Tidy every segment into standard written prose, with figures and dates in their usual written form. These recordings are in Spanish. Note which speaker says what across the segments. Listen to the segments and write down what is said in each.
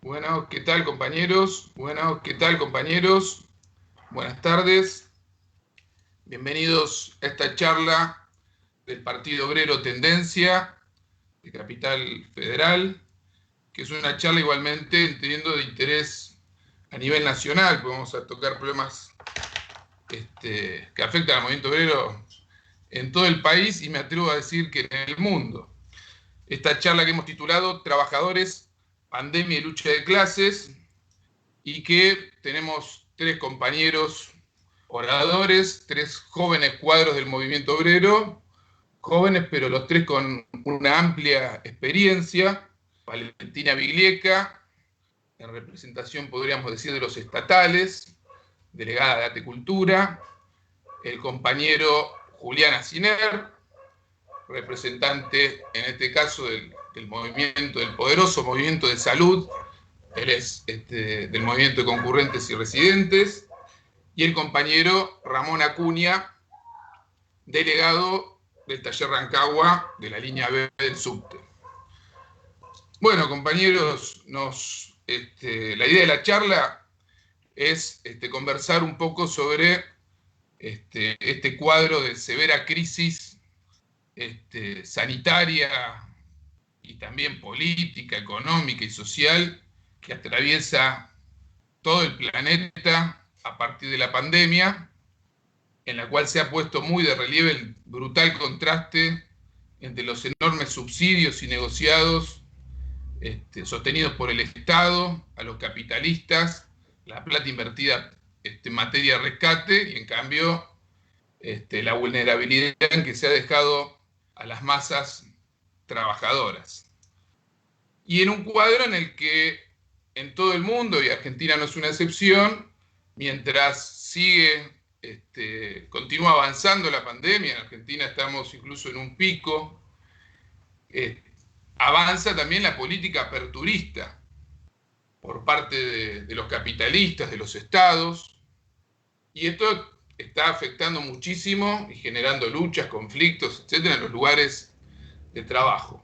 Speaker 1: Bueno, ¿qué tal compañeros? Bueno, ¿qué tal compañeros? Buenas tardes. Bienvenidos a esta charla del Partido Obrero Tendencia de Capital Federal, que es una charla igualmente, entendiendo, de interés a nivel nacional, porque vamos a tocar problemas que afectan al movimiento obrero en todo el país y me atrevo a decir que en el mundo. Esta charla que hemos titulado Trabajadores, Pandemia y Lucha de Clases, y que tenemos tres compañeros oradores, tres jóvenes cuadros del movimiento obrero, jóvenes pero los tres con una amplia experiencia. Valentina Biglieca, en representación podríamos decir de los estatales, delegada de Atecultura, el compañero Julián Aciner, representante en este caso del movimiento, del poderoso movimiento de salud. Él es del movimiento de concurrentes y residentes, y el compañero Ramón Acuña, delegado del taller Rancagua de la línea B del subte. Bueno, compañeros, la idea de la charla es conversar un poco sobre este cuadro de severa crisis sanitaria y también política, económica y social que atraviesa todo el planeta a partir de la pandemia, en la cual se ha puesto muy de relieve el brutal contraste entre los enormes subsidios y negociados sostenidos por el Estado a los capitalistas, la plata invertida en materia de rescate, y en cambio la vulnerabilidad en que se ha dejado a las masas trabajadoras. Y en un cuadro en el que en todo el mundo, y Argentina no es una excepción, mientras continúa avanzando la pandemia, en Argentina estamos incluso en un pico, avanza también la política aperturista por parte de los capitalistas, de los estados, y esto está afectando muchísimo y generando luchas, conflictos, etcétera, en los lugares de trabajo.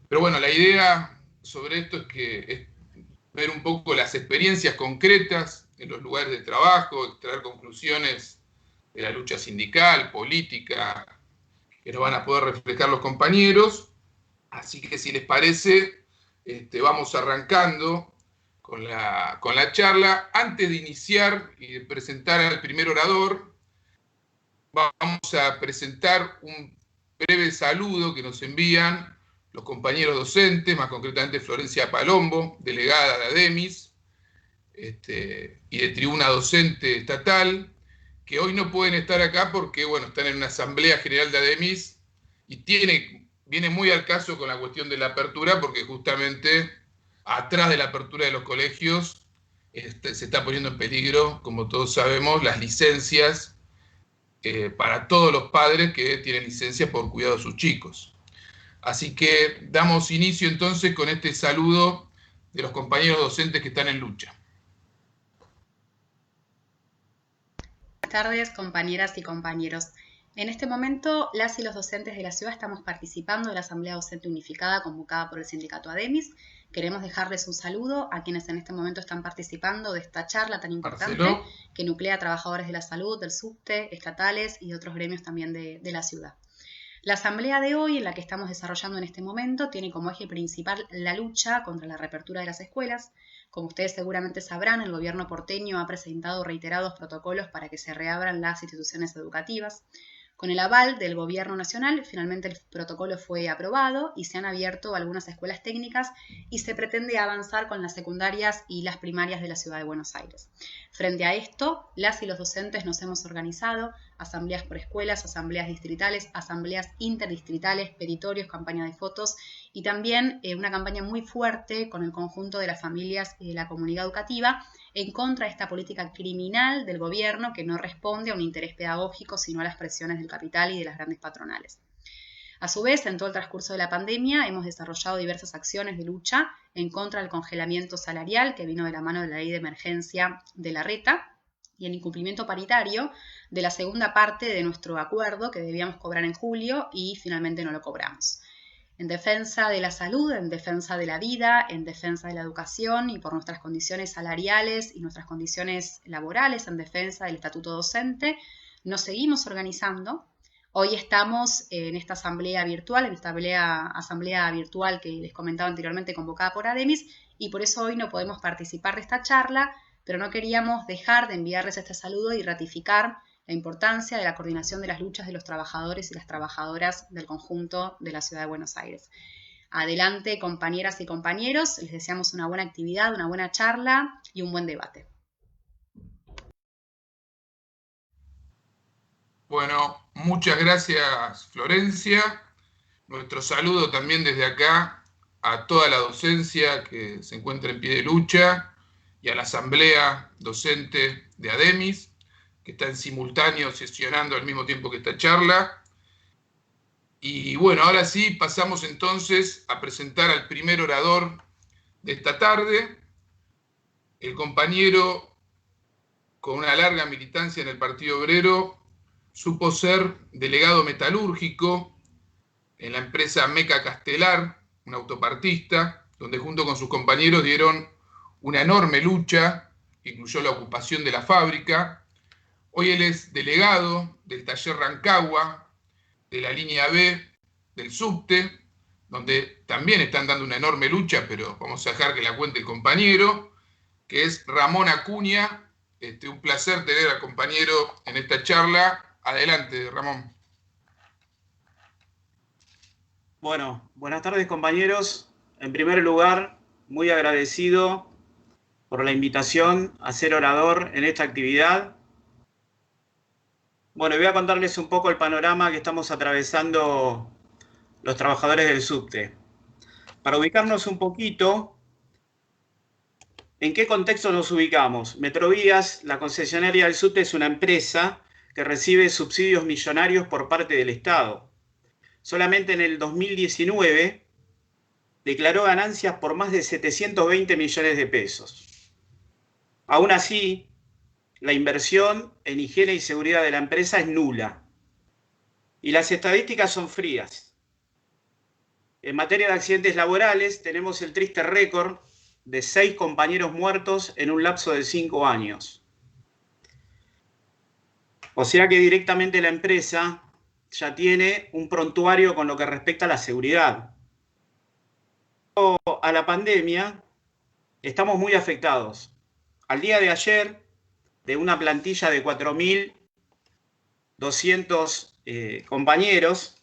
Speaker 1: Pero bueno, la idea sobre esto es ver un poco las experiencias concretas en los lugares de trabajo, extraer conclusiones de la lucha sindical, política, que nos van a poder reflejar los compañeros. Así que si les parece, vamos arrancando con la charla. Antes de iniciar y de presentar al primer orador, vamos a presentar un breve saludo que nos envían los compañeros docentes, más concretamente Florencia Palombo, delegada de ADEMIS, y de tribuna docente estatal, que hoy no pueden estar acá porque, bueno, están en una asamblea general de ADEMIS y viene muy al caso con la cuestión de la apertura, porque justamente atrás de la apertura de los colegios se está poniendo en peligro, como todos sabemos, las licencias para todos los padres que tienen licencias por cuidado de sus chicos. Así que damos inicio entonces con este saludo de los compañeros docentes que están en lucha.
Speaker 2: Buenas tardes, compañeras y compañeros. En este momento, las y los docentes de la ciudad estamos participando de la Asamblea Docente Unificada convocada por el sindicato ADEMIS. Queremos dejarles un saludo a quienes en este momento están participando de esta charla tan importante
Speaker 1: Marcelo,
Speaker 2: que nuclea a trabajadores de la salud, del subte, estatales y de otros gremios también de la ciudad. La asamblea de hoy, en la que estamos desarrollando en este momento, tiene como eje principal la lucha contra la reapertura de las escuelas. Como ustedes seguramente sabrán, el gobierno porteño ha presentado reiterados protocolos para que se reabran las instituciones educativas. Con el aval del gobierno nacional, finalmente el protocolo fue aprobado y se han abierto algunas escuelas técnicas y se pretende avanzar con las secundarias y las primarias de la ciudad de Buenos Aires. Frente a esto, las y los docentes nos hemos organizado, asambleas por escuelas, asambleas distritales, asambleas interdistritales, petitorios, campaña de fotos y también una campaña muy fuerte con el conjunto de las familias y de la comunidad educativa en contra de esta política criminal del gobierno que no responde a un interés pedagógico, sino a las presiones del capital y de las grandes patronales. A su vez, en todo el transcurso de la pandemia, hemos desarrollado diversas acciones de lucha en contra del congelamiento salarial que vino de la mano de la ley de emergencia de Larreta y el incumplimiento paritario de la segunda parte de nuestro acuerdo que debíamos cobrar en julio y finalmente no lo cobramos. en defensa de la salud, en defensa de la vida, en defensa de la educación y por nuestras condiciones salariales y nuestras condiciones laborales, en defensa del estatuto docente, nos seguimos organizando. Hoy estamos en esta asamblea virtual, en esta asamblea virtual que les comentaba anteriormente convocada por ADEMIS, y por eso hoy no podemos participar de esta charla, pero no queríamos dejar de enviarles este saludo y ratificar la importancia de la coordinación de las luchas de los trabajadores y las trabajadoras del conjunto de la Ciudad de Buenos Aires. Adelante, compañeras y compañeros, les deseamos una buena actividad, una buena charla y un buen debate.
Speaker 1: Bueno, muchas gracias, Florencia. Nuestro saludo también desde acá a toda la docencia que se encuentra en pie de lucha y a la asamblea docente de ADEMIS, que está en simultáneo sesionando al mismo tiempo que esta charla. Y bueno, ahora sí, pasamos entonces a presentar al primer orador de esta tarde, el compañero con una larga militancia en el Partido Obrero, supo ser delegado metalúrgico en la empresa Meca Castelar, un autopartista, donde junto con sus compañeros dieron una enorme lucha que incluyó la ocupación de la fábrica. Hoy él es delegado del taller Rancagua, de la línea B del subte, donde también están dando una enorme lucha, pero vamos a dejar que la cuente el compañero, que es Ramón Acuña. Un placer tener al compañero en esta charla. Adelante, Ramón.
Speaker 3: Bueno, buenas tardes, compañeros. En primer lugar, muy agradecido por la invitación a ser orador en esta actividad. Bueno, voy a contarles un poco el panorama que estamos atravesando los trabajadores del subte. Para ubicarnos un poquito, ¿en qué contexto nos ubicamos? Metrovías, la concesionaria del subte, es una empresa que recibe subsidios millonarios por parte del Estado. Solamente en el 2019 declaró ganancias por más de 720 millones de pesos. Aún así, la inversión en higiene y seguridad de la empresa es nula. Y las estadísticas son frías. En materia de accidentes laborales, tenemos el triste récord de 6 compañeros muertos en un lapso de 5 años. O sea que directamente la empresa ya tiene un prontuario con lo que respecta a la seguridad. A la pandemia, estamos muy afectados. Al día de ayer, de una plantilla de 4.200 compañeros,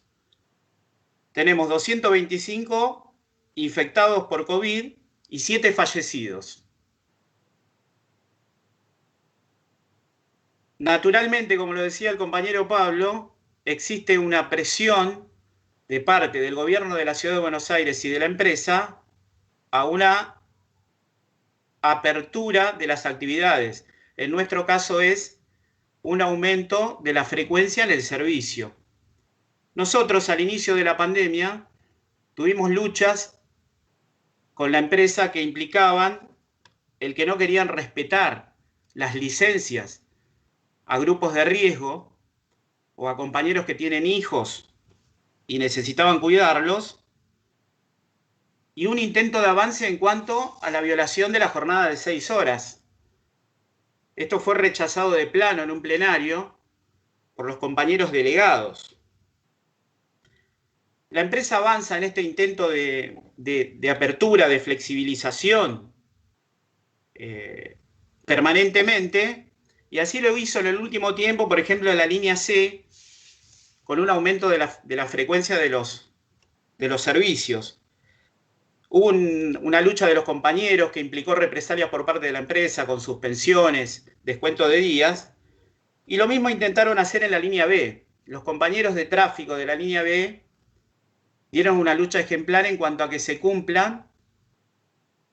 Speaker 3: tenemos 225 infectados por COVID y 7 fallecidos. Naturalmente, como lo decía el compañero Pablo, existe una presión de parte del gobierno de la Ciudad de Buenos Aires y de la empresa a una apertura de las actividades. En nuestro caso es un aumento de la frecuencia en el servicio. Nosotros al inicio de la pandemia tuvimos luchas con la empresa que implicaban el que no querían respetar las licencias a grupos de riesgo o a compañeros que tienen hijos y necesitaban cuidarlos, y un intento de avance en cuanto a la violación de la jornada de 6 horas. Esto fue rechazado de plano en un plenario por los compañeros delegados. La empresa avanza en este intento de apertura, de flexibilización permanentemente, y así lo hizo en el último tiempo, por ejemplo, en la línea C, con un aumento de la frecuencia de los servicios. Hubo una lucha de los compañeros que implicó represalias por parte de la empresa con suspensiones, descuento de días, y lo mismo intentaron hacer en la línea B. Los compañeros de tráfico de la línea B dieron una lucha ejemplar en cuanto a que se cumplan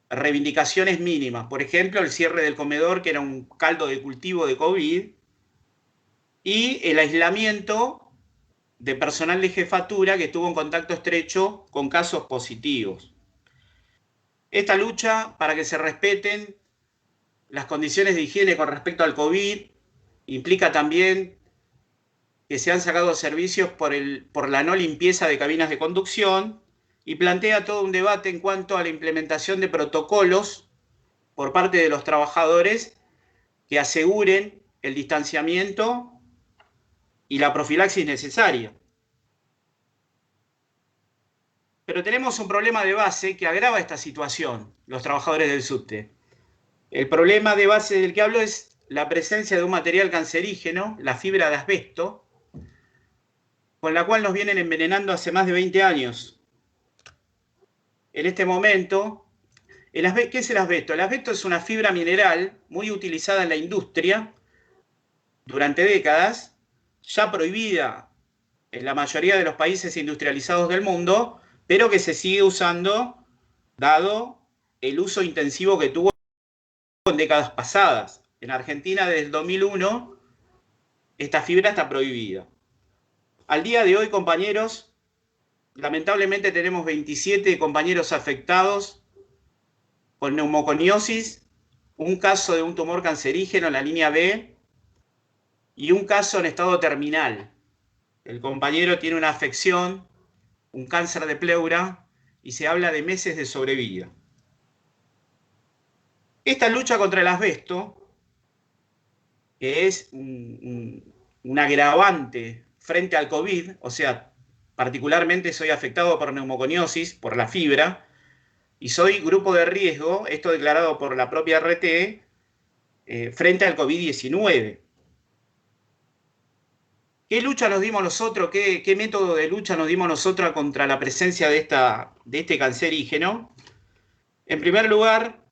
Speaker 3: reivindicaciones mínimas. Por ejemplo, el cierre del comedor, que era un caldo de cultivo de COVID, y el aislamiento de personal de jefatura que estuvo en contacto estrecho con casos positivos. Esta lucha para que se respeten las condiciones de higiene con respecto al COVID implica también que se han sacado servicios por la no limpieza de cabinas de conducción y plantea todo un debate en cuanto a la implementación de protocolos por parte de los trabajadores que aseguren el distanciamiento y la profilaxis necesaria. Pero tenemos un problema de base que agrava esta situación, los trabajadores del subte. El problema de base del que hablo es la presencia de un material cancerígeno, la fibra de asbesto, con la cual nos vienen envenenando hace más de 20 años. En este momento, ¿qué es el asbesto? El asbesto es una fibra mineral muy utilizada en la industria durante décadas, ya prohibida en la mayoría de los países industrializados del mundo, pero que se sigue usando dado el uso intensivo que tuvo en décadas pasadas. En Argentina, desde el 2001, esta fibra está prohibida. Al día de hoy, compañeros, lamentablemente tenemos 27 compañeros afectados con neumoconiosis, un caso de un tumor cancerígeno en la línea B y un caso en estado terminal. El compañero tiene una afección, un cáncer de pleura, y se habla de meses de sobrevida. Esta lucha contra el asbesto, que es un agravante frente al COVID, o sea, particularmente soy afectado por neumoconiosis, por la fibra, y soy grupo de riesgo, esto declarado por la propia RT, frente al COVID-19. ¿Qué lucha nos dimos nosotros? ¿Qué método de lucha nos dimos nosotros contra la presencia de este cancerígeno? En primer lugar,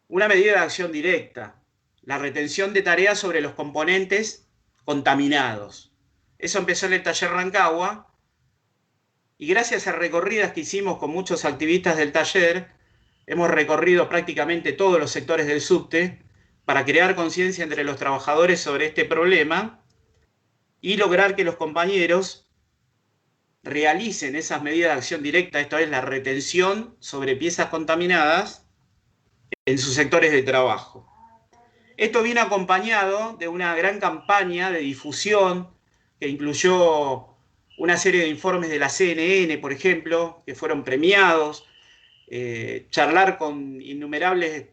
Speaker 3: una medida de acción directa, la retención de tareas sobre los componentes contaminados. Eso empezó en el taller Rancagua, y gracias a recorridas que hicimos con muchos activistas del taller, hemos recorrido prácticamente todos los sectores del subte para crear conciencia entre los trabajadores sobre este problema y lograr que los compañeros realicen esas medidas de acción directa, esto es la retención sobre piezas contaminadas en sus sectores de trabajo. Esto viene acompañado de una gran campaña de difusión que incluyó una serie de informes de la CNN, por ejemplo, que fueron premiados, charlar con innumerables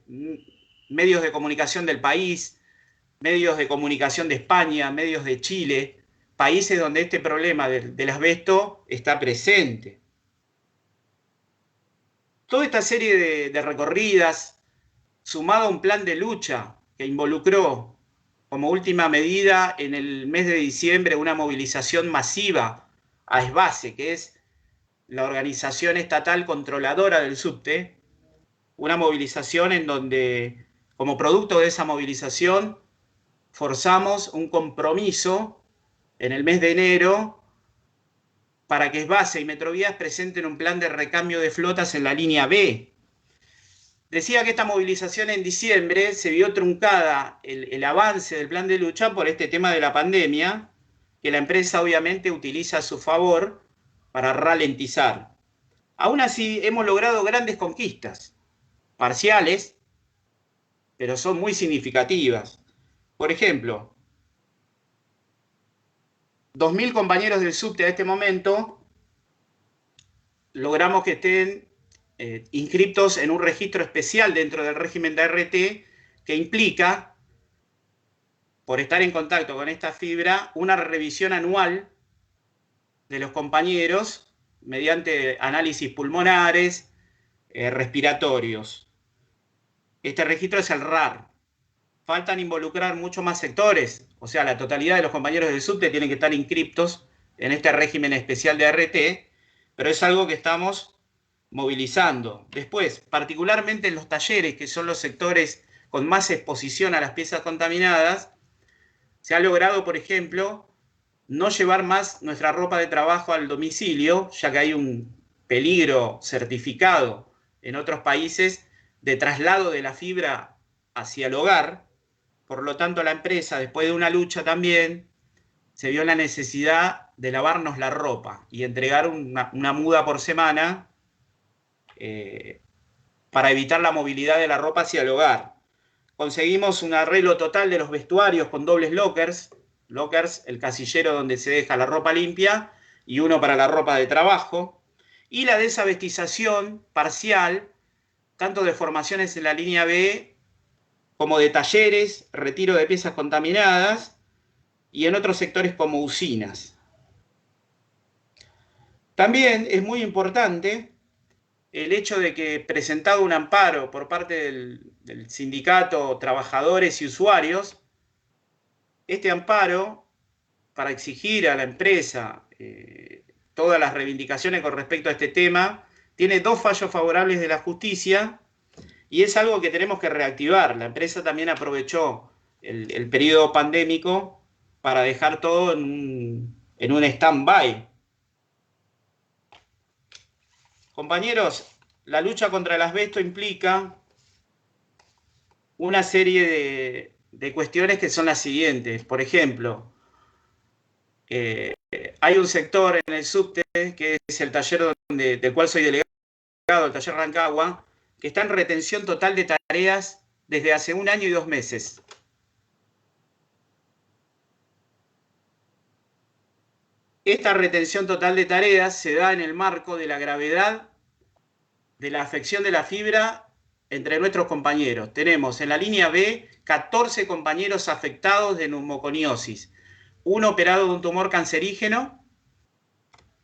Speaker 3: medios de comunicación del país, medios de comunicación de España, medios de Chile, países donde este problema del asbesto está presente. Toda esta serie de recorridas, sumado a un plan de lucha que involucró como última medida en el mes de diciembre una movilización masiva a SBACE, que es la organización estatal controladora del subte, una movilización en donde, como producto de esa movilización, forzamos un compromiso en el mes de enero para que SBACE y Metrovías presenten un plan de recambio de flotas en la línea B. Decía que esta movilización en diciembre se vio truncada el avance del plan de lucha por este tema de la pandemia, que la empresa obviamente utiliza a su favor para ralentizar. Aún así, hemos logrado grandes conquistas, parciales, pero son muy significativas. Por ejemplo, 2.000 compañeros del subte a este momento logramos que estén inscriptos en un registro especial dentro del régimen de RT que implica, por estar en contacto con esta fibra, una revisión anual de los compañeros mediante análisis pulmonares, respiratorios. Este registro es el RAR. Faltan involucrar muchos más sectores, o sea, la totalidad de los compañeros del subte tienen que estar inscriptos en este régimen especial de RT, pero es algo que estamos movilizando. Después, particularmente en los talleres, que son los sectores con más exposición a las piezas contaminadas, se ha logrado, por ejemplo, no llevar más nuestra ropa de trabajo al domicilio, ya que hay un peligro certificado en otros países de traslado de la fibra hacia el hogar. Por lo tanto, la empresa, después de una lucha también, se vio la necesidad de lavarnos la ropa y entregar una muda por semana para evitar la movilidad de la ropa hacia el hogar. Conseguimos un arreglo total de los vestuarios con dobles lockers, el casillero donde se deja la ropa limpia y uno para la ropa de trabajo. y la desabestización parcial, tanto de formaciones en la línea B como de talleres, retiro de piezas contaminadas y en otros sectores como usinas. También es muy importante el hecho de que, presentado un amparo por parte del sindicato Trabajadores y Usuarios, este amparo, para exigir a la empresa todas las reivindicaciones con respecto a este tema, tiene 2 fallos favorables de la justicia y es algo que tenemos que reactivar. La empresa también aprovechó el periodo pandémico para dejar todo en un stand-by. Compañeros, la lucha contra el asbesto implica una serie de cuestiones que son las siguientes. Por ejemplo, hay un sector en el subte, que es el taller del cual soy delegado, el taller Rancagua, que está en retención total de tareas desde hace 1 año y 2 meses. Esta retención total de tareas se da en el marco de la gravedad de la afección de la fibra entre nuestros compañeros. Tenemos en la línea B 14 compañeros afectados de neumoconiosis, 1 operado de un tumor cancerígeno.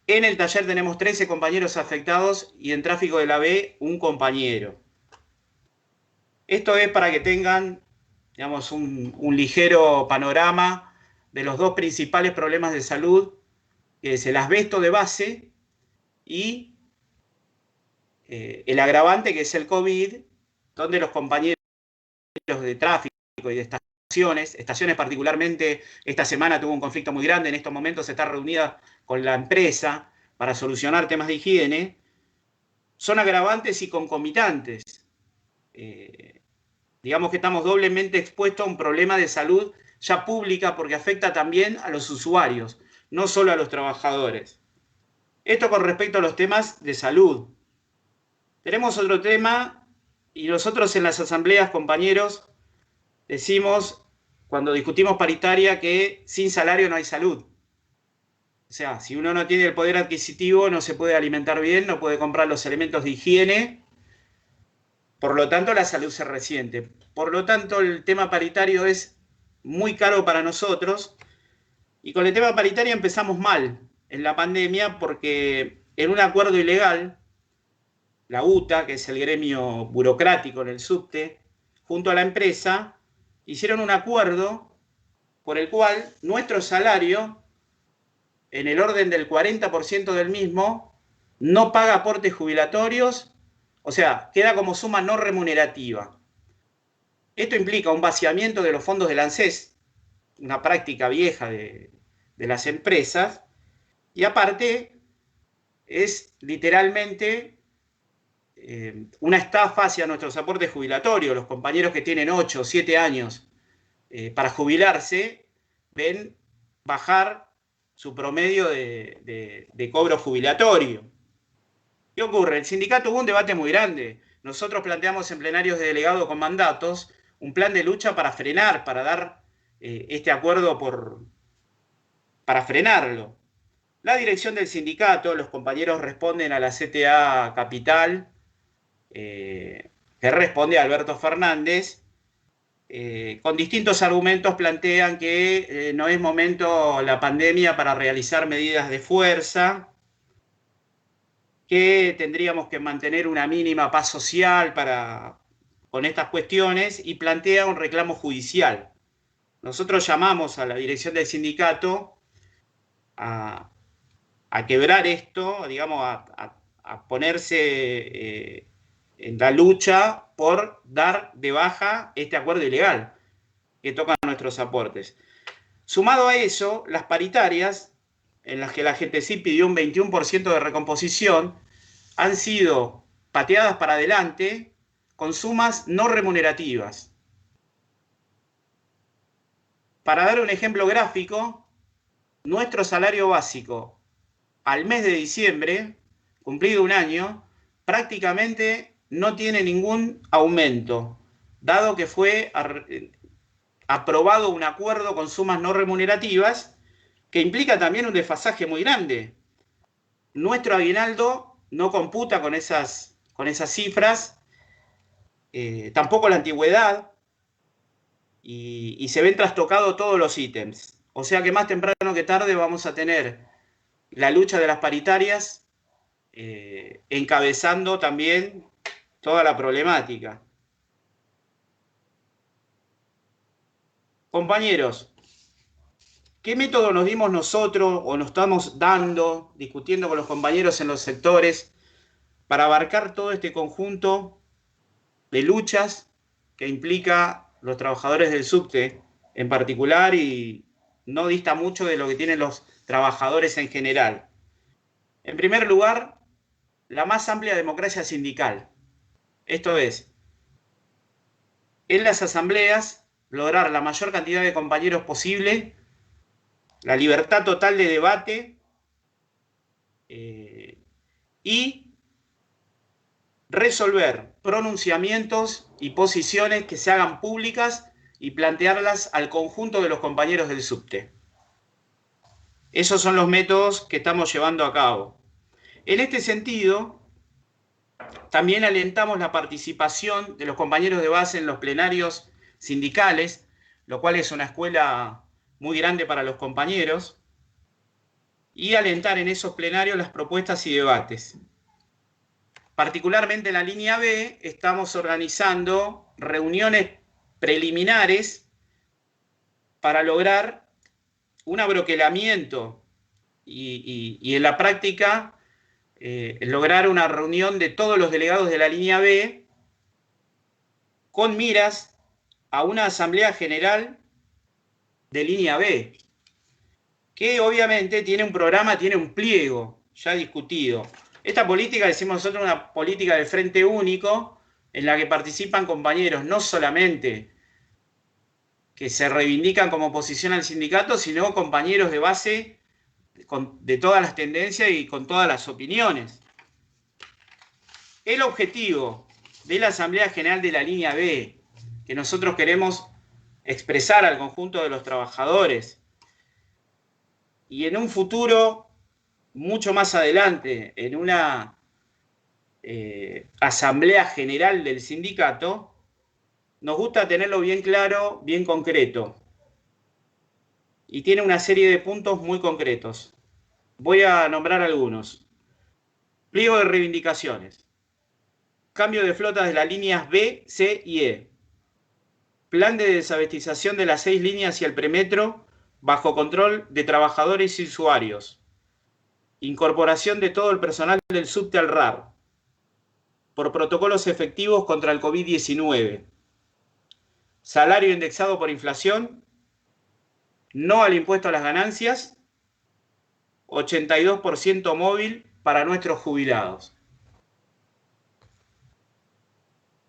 Speaker 3: En el taller tenemos 13 compañeros afectados y en tráfico de la B 1 compañero. Esto es para que tengan, digamos, un ligero panorama de los 2 principales problemas de salud, que es el asbesto de base y el agravante, que es el COVID, donde los compañeros de tráfico y de estaciones particularmente, esta semana tuvo un conflicto muy grande, en estos momentos está reunida con la empresa para solucionar temas de higiene, son agravantes y concomitantes. Digamos que estamos doblemente expuestos a un problema de salud ya pública porque afecta también a los usuarios, no solo a los trabajadores. Esto con respecto a los temas de salud. Tenemos otro tema, y nosotros en las asambleas, compañeros, decimos, cuando discutimos paritaria, que sin salario no hay salud. O sea, si uno no tiene el poder adquisitivo, no se puede alimentar bien, no puede comprar los elementos de higiene, por lo tanto la salud se resiente. Por lo tanto, el tema paritario es muy caro para nosotros, y con el tema paritario empezamos mal en la pandemia, porque en un acuerdo ilegal, la UTA, que es el gremio burocrático en el subte, junto a la empresa, hicieron un acuerdo por el cual nuestro salario, en el orden del 40% del mismo, no paga aportes jubilatorios, o sea, queda como suma no remunerativa. Esto implica un vaciamiento de los fondos del ANSES, una práctica vieja de las empresas, y aparte es literalmente una estafa hacia nuestros aportes jubilatorios. Los compañeros que tienen 8 o 7 años para jubilarse ven bajar su promedio de cobro jubilatorio. ¿Qué ocurre? El sindicato hubo un debate muy grande. Nosotros planteamos en plenarios de delegado con mandatos un plan de lucha para frenar, para dar este acuerdo para frenarlo. La dirección del sindicato, los compañeros responden a la CTA Capital, que responde a Alberto Fernández, con distintos argumentos plantean que no es momento la pandemia para realizar medidas de fuerza, que tendríamos que mantener una mínima paz social con estas cuestiones, y plantea un reclamo judicial. Nosotros llamamos a la dirección del sindicato a quebrar esto, digamos, a ponerse en la lucha por dar de baja este acuerdo ilegal que toca nuestros aportes. Sumado a eso, las paritarias, en las que la GTC pidió un 21% de recomposición, han sido pateadas para adelante con sumas no remunerativas. Para dar un ejemplo gráfico, nuestro salario básico al mes de diciembre, cumplido 1 año, prácticamente no tiene ningún aumento, dado que fue aprobado un acuerdo con sumas no remunerativas que implica también un desfasaje muy grande. Nuestro aguinaldo no computa con esas cifras, tampoco la antigüedad, y se ven trastocados todos los ítems. O sea que más temprano que tarde vamos a tener la lucha de las paritarias encabezando también toda la problemática. Compañeros, ¿qué método nos dimos nosotros o nos estamos dando, discutiendo con los compañeros en los sectores, para abarcar todo este conjunto de luchas que implica los trabajadores del subte en particular y no dista mucho de lo que tienen los trabajadores en general? En primer lugar, la más amplia democracia sindical. Esto es, en las asambleas, lograr la mayor cantidad de compañeros posible, la libertad total de debate y resolver pronunciamientos y posiciones que se hagan públicas y plantearlas al conjunto de los compañeros del subte. Esos son los métodos que estamos llevando a cabo. En este sentido, también alentamos la participación de los compañeros de base en los plenarios sindicales, lo cual es una escuela muy grande para los compañeros, y alentar en esos plenarios las propuestas y debates. Particularmente en la línea B, estamos organizando reuniones preliminares para lograr un abroquelamiento y en la práctica lograr una reunión de todos los delegados de la línea B con miras a una asamblea general de línea B, que obviamente tiene un programa, tiene un pliego ya discutido. Esta política, decimos nosotros, una política de frente único en la que participan compañeros no solamente que se reivindican como oposición al sindicato, sino compañeros de base de todas las tendencias y con todas las opiniones. El objetivo de la Asamblea General de la Línea B, que nosotros queremos expresar al conjunto de los trabajadores, y en un futuro mucho más adelante, en una Asamblea General del sindicato, nos gusta tenerlo bien claro, bien concreto. Y tiene una serie de puntos muy concretos. Voy a nombrar algunos. Pliego de reivindicaciones. Cambio de flotas de las líneas B, C y E. Plan de desabestización de las 6 líneas y el premetro bajo control de trabajadores y usuarios. Incorporación de todo el personal del subte al RAR. Por protocolos efectivos contra el COVID-19. Salario indexado por inflación. No al impuesto a las ganancias. 82% móvil para nuestros jubilados.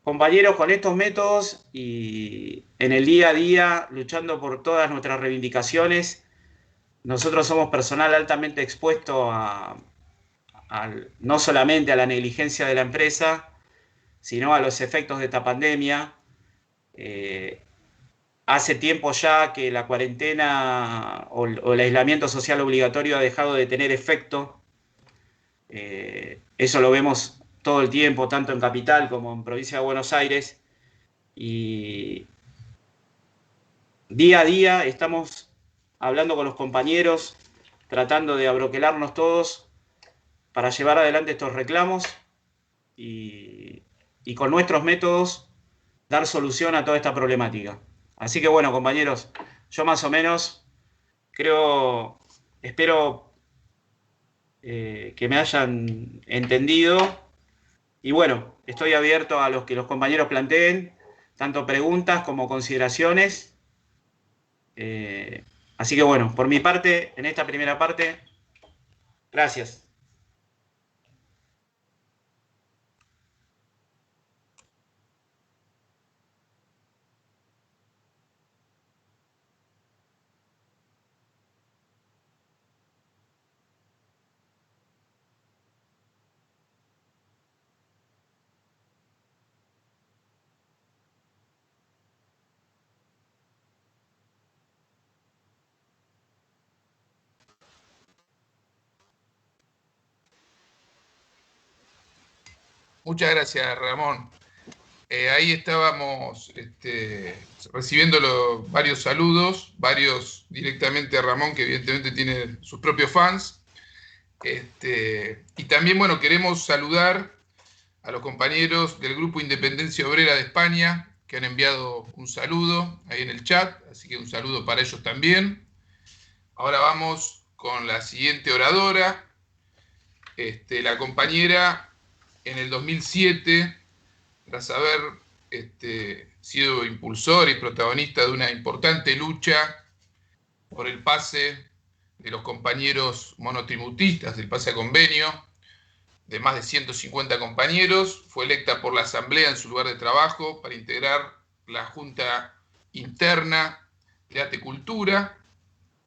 Speaker 3: Compañeros, con estos métodos y en el día a día, luchando por todas nuestras reivindicaciones, nosotros somos personal altamente expuesto no solamente a la negligencia de la empresa, sino a los efectos de esta pandemia. Hace tiempo ya que la cuarentena o el aislamiento social obligatorio ha dejado de tener efecto. Eso lo vemos todo el tiempo, tanto en Capital como en Provincia de Buenos Aires. Y día a día estamos hablando con los compañeros, tratando de abroquelarnos todos para llevar adelante estos reclamos y con nuestros métodos dar solución a toda esta problemática. Así que bueno, compañeros, yo más o menos espero que me hayan entendido y bueno, estoy abierto a los que los compañeros planteen, tanto preguntas como consideraciones. Así que bueno, por mi parte, en esta primera parte, gracias.
Speaker 1: Muchas gracias, Ramón. Ahí estábamos recibiendo varios saludos, varios directamente a Ramón, que evidentemente tiene sus propios fans. Y también, bueno, queremos saludar a los compañeros del Grupo Independencia Obrera de España, que han enviado un saludo ahí en el chat, así que un saludo para ellos también. Ahora vamos con la siguiente oradora, la compañera en el 2007, tras haber sido impulsor y protagonista de una importante lucha por el pase de los compañeros monotributistas, del pase a convenio, de más de 150 compañeros, fue electa por la Asamblea en su lugar de trabajo para integrar la Junta Interna de Arte y Cultura.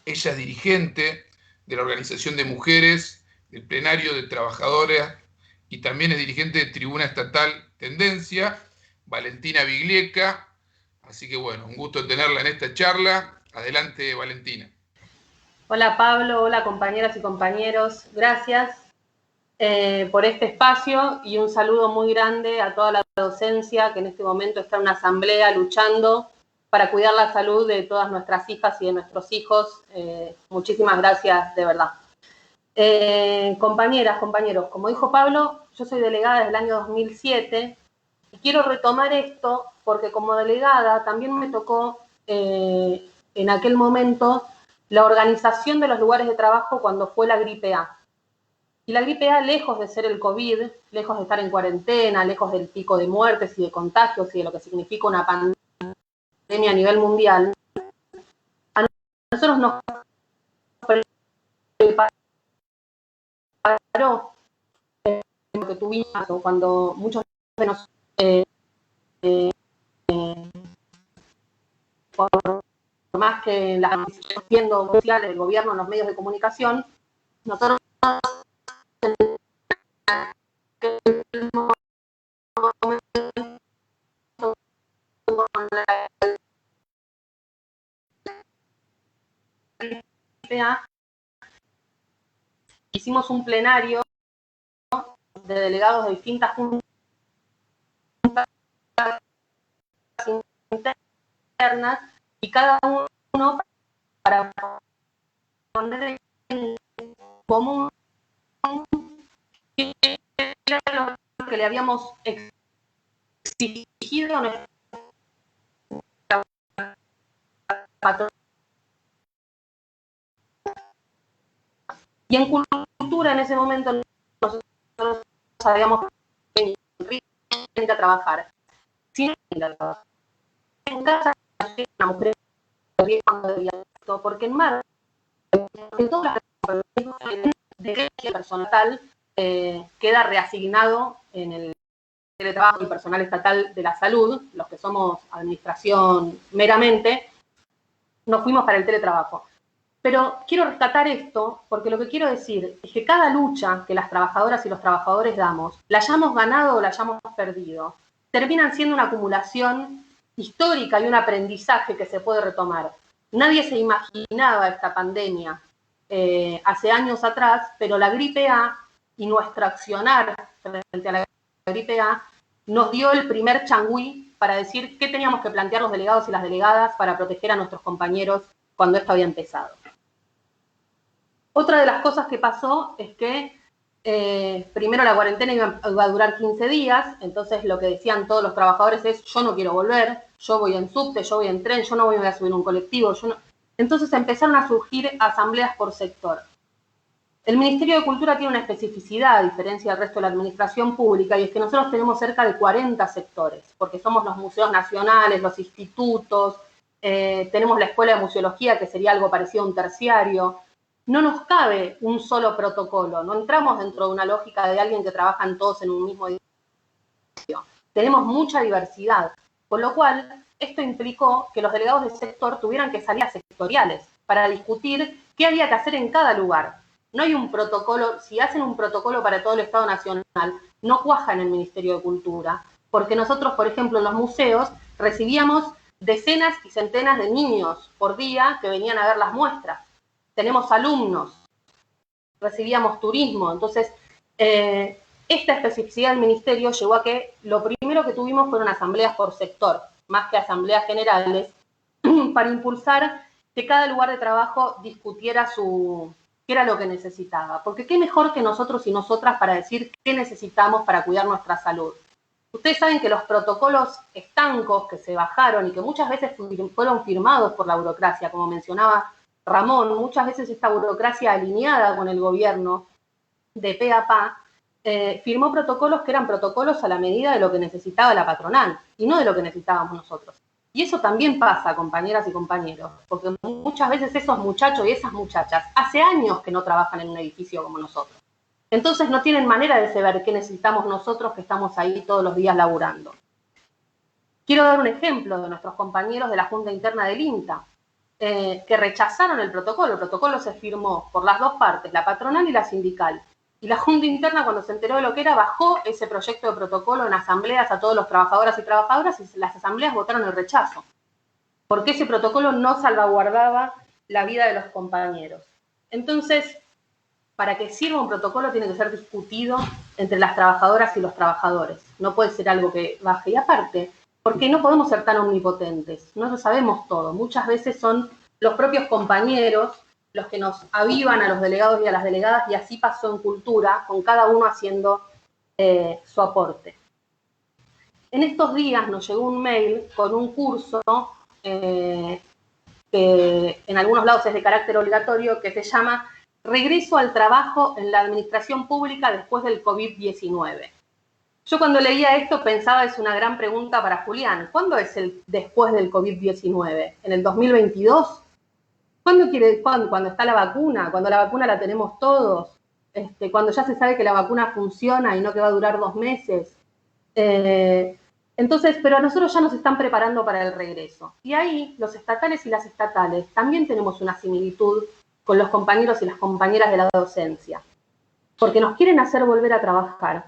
Speaker 1: Ella es dirigente de la Organización de Mujeres, del Plenario de Trabajadoras, y también es dirigente de Tribuna Estatal Tendencia, Valentina Biglieca. Así que bueno, un gusto tenerla en esta charla. Adelante, Valentina.
Speaker 4: Hola Pablo, hola compañeras y compañeros, gracias por este espacio y un saludo muy grande a toda la docencia que en este momento está en una asamblea luchando para cuidar la salud de todas nuestras hijas y de nuestros hijos. Muchísimas gracias, de verdad. Compañeras, compañeros, como dijo Pablo, yo soy delegada desde el año 2007 y quiero retomar esto porque como delegada también me tocó en aquel momento la organización de los lugares de trabajo cuando fue la gripe A. Y la gripe A, lejos de ser el COVID, lejos de estar en cuarentena, lejos del pico de muertes y de contagios y de lo que significa una pandemia a nivel mundial, a nosotros nos preparó lo que tuvimos cuando muchos de nosotros por más que las viendo sociales del gobierno en los medios de comunicación, nosotros hicimos un plenario de delegados de distintas juntas internas y cada uno para poner en común qué era lo que le habíamos exigido a nuestra patrona. Y en cultura en ese momento nosotros sabíamos que ir a trabajar. Sin ir a trabajar. En casa, una mujer porque en marzo, en todas las de personal queda reasignado en el teletrabajo y personal estatal de la salud, los que somos administración meramente, nos fuimos para el teletrabajo. Pero quiero rescatar esto porque lo que quiero decir es que cada lucha que las trabajadoras y los trabajadores damos, la hayamos ganado o la hayamos perdido, terminan siendo una acumulación histórica y un aprendizaje que se puede retomar. Nadie se imaginaba esta pandemia hace años atrás, pero la gripe A y nuestro accionar frente a la gripe A nos dio el primer changüí para decir qué teníamos que plantear los delegados y las delegadas para proteger a nuestros compañeros cuando esto había empezado. Otra de las cosas que pasó es que primero la cuarentena iba a durar 15 días, entonces lo que decían todos los trabajadores es yo no quiero volver, yo voy en subte, yo voy en tren, yo no voy a subir un colectivo. Entonces empezaron a surgir asambleas por sector. El Ministerio de Cultura tiene una especificidad, a diferencia del resto de la administración pública, y es que nosotros tenemos cerca de 40 sectores, porque somos los museos nacionales, los institutos, tenemos la Escuela de Museología, que sería algo parecido a un terciario. No nos cabe un solo protocolo, no entramos dentro de una lógica de alguien que trabajan todos en un mismo edificio. Tenemos mucha diversidad, con lo cual esto implicó que los delegados del sector tuvieran que salir a sectoriales para discutir qué había que hacer en cada lugar. No hay un protocolo, si hacen un protocolo para todo el Estado Nacional, no cuaja en el Ministerio de Cultura, porque nosotros, por ejemplo, en los museos recibíamos decenas y centenas de niños por día que venían a ver las muestras. Tenemos alumnos, recibíamos turismo, entonces Esta especificidad del ministerio llevó a que lo primero que tuvimos fueron asambleas por sector, más que asambleas generales, para impulsar que cada lugar de trabajo discutiera qué era lo que necesitaba. Porque qué mejor que nosotros y nosotras para decir qué necesitamos para cuidar nuestra salud. Ustedes saben que los protocolos estancos que se bajaron y que muchas veces fueron firmados por la burocracia, como mencionaba Ramón, muchas veces esta burocracia alineada con el gobierno de pe a pa, firmó protocolos que eran protocolos a la medida de lo que necesitaba la patronal y no de lo que necesitábamos nosotros. Y eso también pasa, compañeras y compañeros, porque muchas veces esos muchachos y esas muchachas hace años que no trabajan en un edificio como nosotros. Entonces no tienen manera de saber qué necesitamos nosotros que estamos ahí todos los días laburando. Quiero dar un ejemplo de nuestros compañeros de la Junta Interna del INTA, que rechazaron el protocolo. El protocolo se firmó por las dos partes, la patronal y la sindical. Y la Junta Interna, cuando se enteró de lo que era, bajó ese proyecto de protocolo en asambleas a todos los trabajadoras y trabajadoras y las asambleas votaron el rechazo. Porque ese protocolo no salvaguardaba la vida de los compañeros. Entonces, para que sirva un protocolo tiene que ser discutido entre las trabajadoras y los trabajadores. No puede ser algo que baje. Y aparte, porque no podemos ser tan omnipotentes, no lo sabemos todo. Muchas veces son los propios compañeros los que nos avivan a los delegados y a las delegadas, y así pasó en cultura, con cada uno haciendo su aporte. En estos días nos llegó un mail con un curso que en algunos lados es de carácter obligatorio, que se llama Regreso al trabajo en la administración pública después del COVID-19. Yo cuando leía esto pensaba, es una gran pregunta para Julián. ¿Cuándo es el después del COVID-19? ¿En el 2022? ¿Cuándo está la vacuna? ¿Cuando la vacuna la tenemos todos? Cuando ya se sabe que la vacuna funciona y no que va a durar 2 meses. Entonces, pero a nosotros ya nos están preparando para el regreso. Y ahí los estatales y las estatales también tenemos una similitud con los compañeros y las compañeras de la docencia. Porque nos quieren hacer volver a trabajar.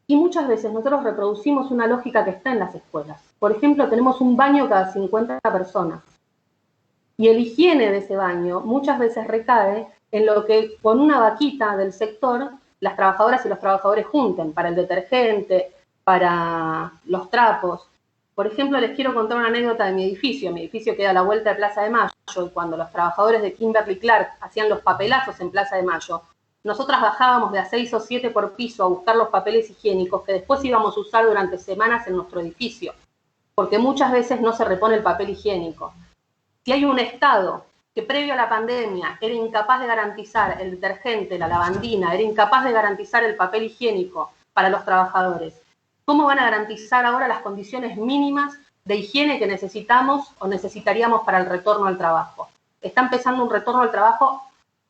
Speaker 4: Y muchas veces nosotros reproducimos una lógica que está en las escuelas. Por ejemplo, tenemos un baño cada 50 personas. Y el higiene de ese baño muchas veces recae en lo que con una vaquita del sector las trabajadoras y los trabajadores junten para el detergente, para los trapos. Por ejemplo, les quiero contar una anécdota de mi edificio. Mi edificio queda a la vuelta de Plaza de Mayo y cuando los trabajadores de Kimberly Clark hacían los papelazos en Plaza de Mayo, nosotras bajábamos de a 6 o 7 por piso a buscar los papeles higiénicos que después íbamos a usar durante semanas en nuestro edificio, porque muchas veces no se repone el papel higiénico. Si hay un Estado que previo a la pandemia era incapaz de garantizar el detergente, la lavandina, era incapaz de garantizar el papel higiénico para los trabajadores, ¿cómo van a garantizar ahora las condiciones mínimas de higiene que necesitamos o necesitaríamos para el retorno al trabajo? Está empezando un retorno al trabajo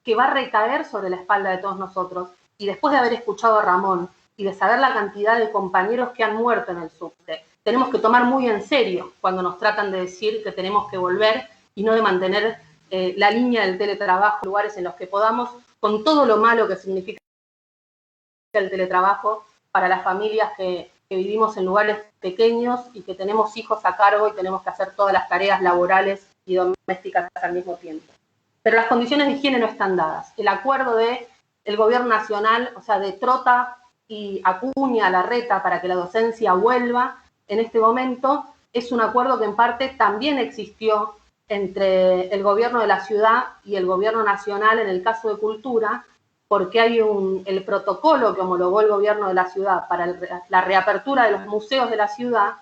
Speaker 4: que va a recaer sobre la espalda de todos nosotros. Y después de haber escuchado a Ramón y de saber la cantidad de compañeros que han muerto en el subte, tenemos que tomar muy en serio cuando nos tratan de decir que tenemos que volver y no de mantener la línea del teletrabajo, lugares en los que podamos, con todo lo malo que significa el teletrabajo para las familias que vivimos en lugares pequeños y que tenemos hijos a cargo y tenemos que hacer todas las tareas laborales y domésticas al mismo tiempo. Pero las condiciones de higiene no están dadas. El acuerdo del gobierno nacional, o sea, de Trota y Acuña, Larreta, para que la docencia vuelva en este momento, es un acuerdo que en parte también existió entre el gobierno de la ciudad y el gobierno nacional en el caso de cultura, porque hay el protocolo que homologó el gobierno de la ciudad para la reapertura de los museos de la ciudad,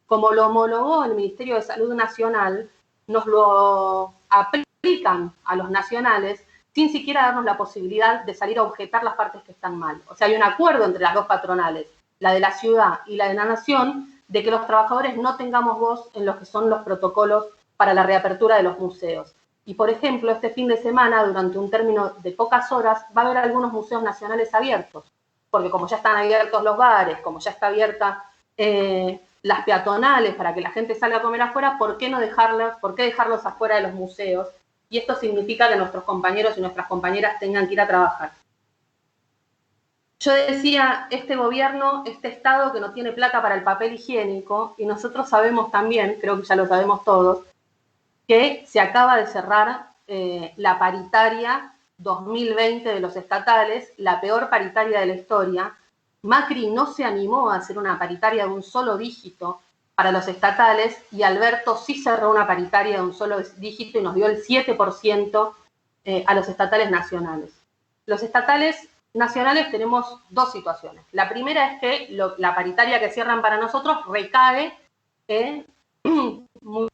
Speaker 4: como lo homologó el Ministerio de Salud Nacional, nos lo aplican a los nacionales sin siquiera darnos la posibilidad de salir a objetar las partes que están mal. O sea, hay un acuerdo entre las dos patronales, la de la ciudad y la de la nación, de que los trabajadores no tengamos voz en lo que son los protocolos para la reapertura de los museos. Y, por ejemplo, este fin de semana, durante un término de pocas horas, va a haber algunos museos nacionales abiertos, porque como ya están abiertos los bares, como ya está abierta las peatonales para que la gente salga a comer afuera, ¿por qué dejarlos afuera de los museos? Y esto significa que nuestros compañeros y nuestras compañeras tengan que ir a trabajar. Yo decía, este gobierno, este Estado que no tiene plata para el papel higiénico, y nosotros sabemos también, creo que ya lo sabemos todos, que se acaba de cerrar la paritaria 2020 de los estatales, la peor paritaria de la historia, Macri no se animó a hacer una paritaria de un solo dígito para los estatales y Alberto sí cerró una paritaria de un solo dígito y nos dio el 7% a los estatales nacionales. Los estatales nacionales tenemos dos situaciones. La primera es que la paritaria que cierran para nosotros recae en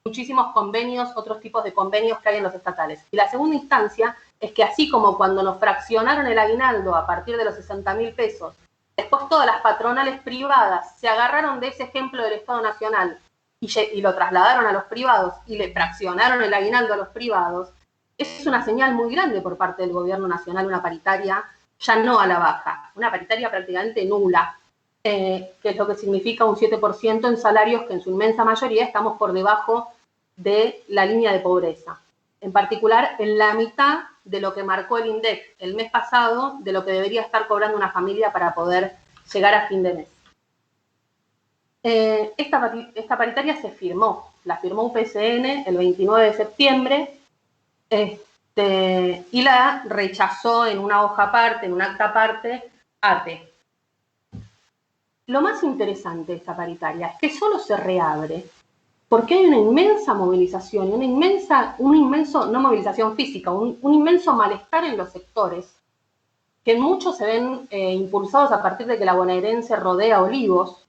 Speaker 4: muchísimos convenios, otros tipos de convenios que hay en los estatales. Y la segunda instancia es que así como cuando nos fraccionaron el aguinaldo a partir de los 60.000 pesos, después todas las patronales privadas se agarraron de ese ejemplo del Estado Nacional y lo trasladaron a los privados y le fraccionaron el aguinaldo a los privados, es una señal muy grande por parte del gobierno nacional, una paritaria ya no a la baja, una paritaria prácticamente nula, que es lo que significa un 7% en salarios que en su inmensa mayoría estamos por debajo de la línea de pobreza. En particular, en la mitad de lo que marcó el INDEC el mes pasado, de lo que debería estar cobrando una familia para poder llegar a fin de mes. Esta paritaria se firmó, la firmó UPCN el 29 de septiembre, y la rechazó en una hoja aparte, en un acta aparte, ATE. Lo más interesante de esta paritaria es que solo se reabre porque hay una inmensa movilización, no movilización física, un inmenso malestar en los sectores, que muchos se ven impulsados a partir de que la bonaerense rodea Olivos,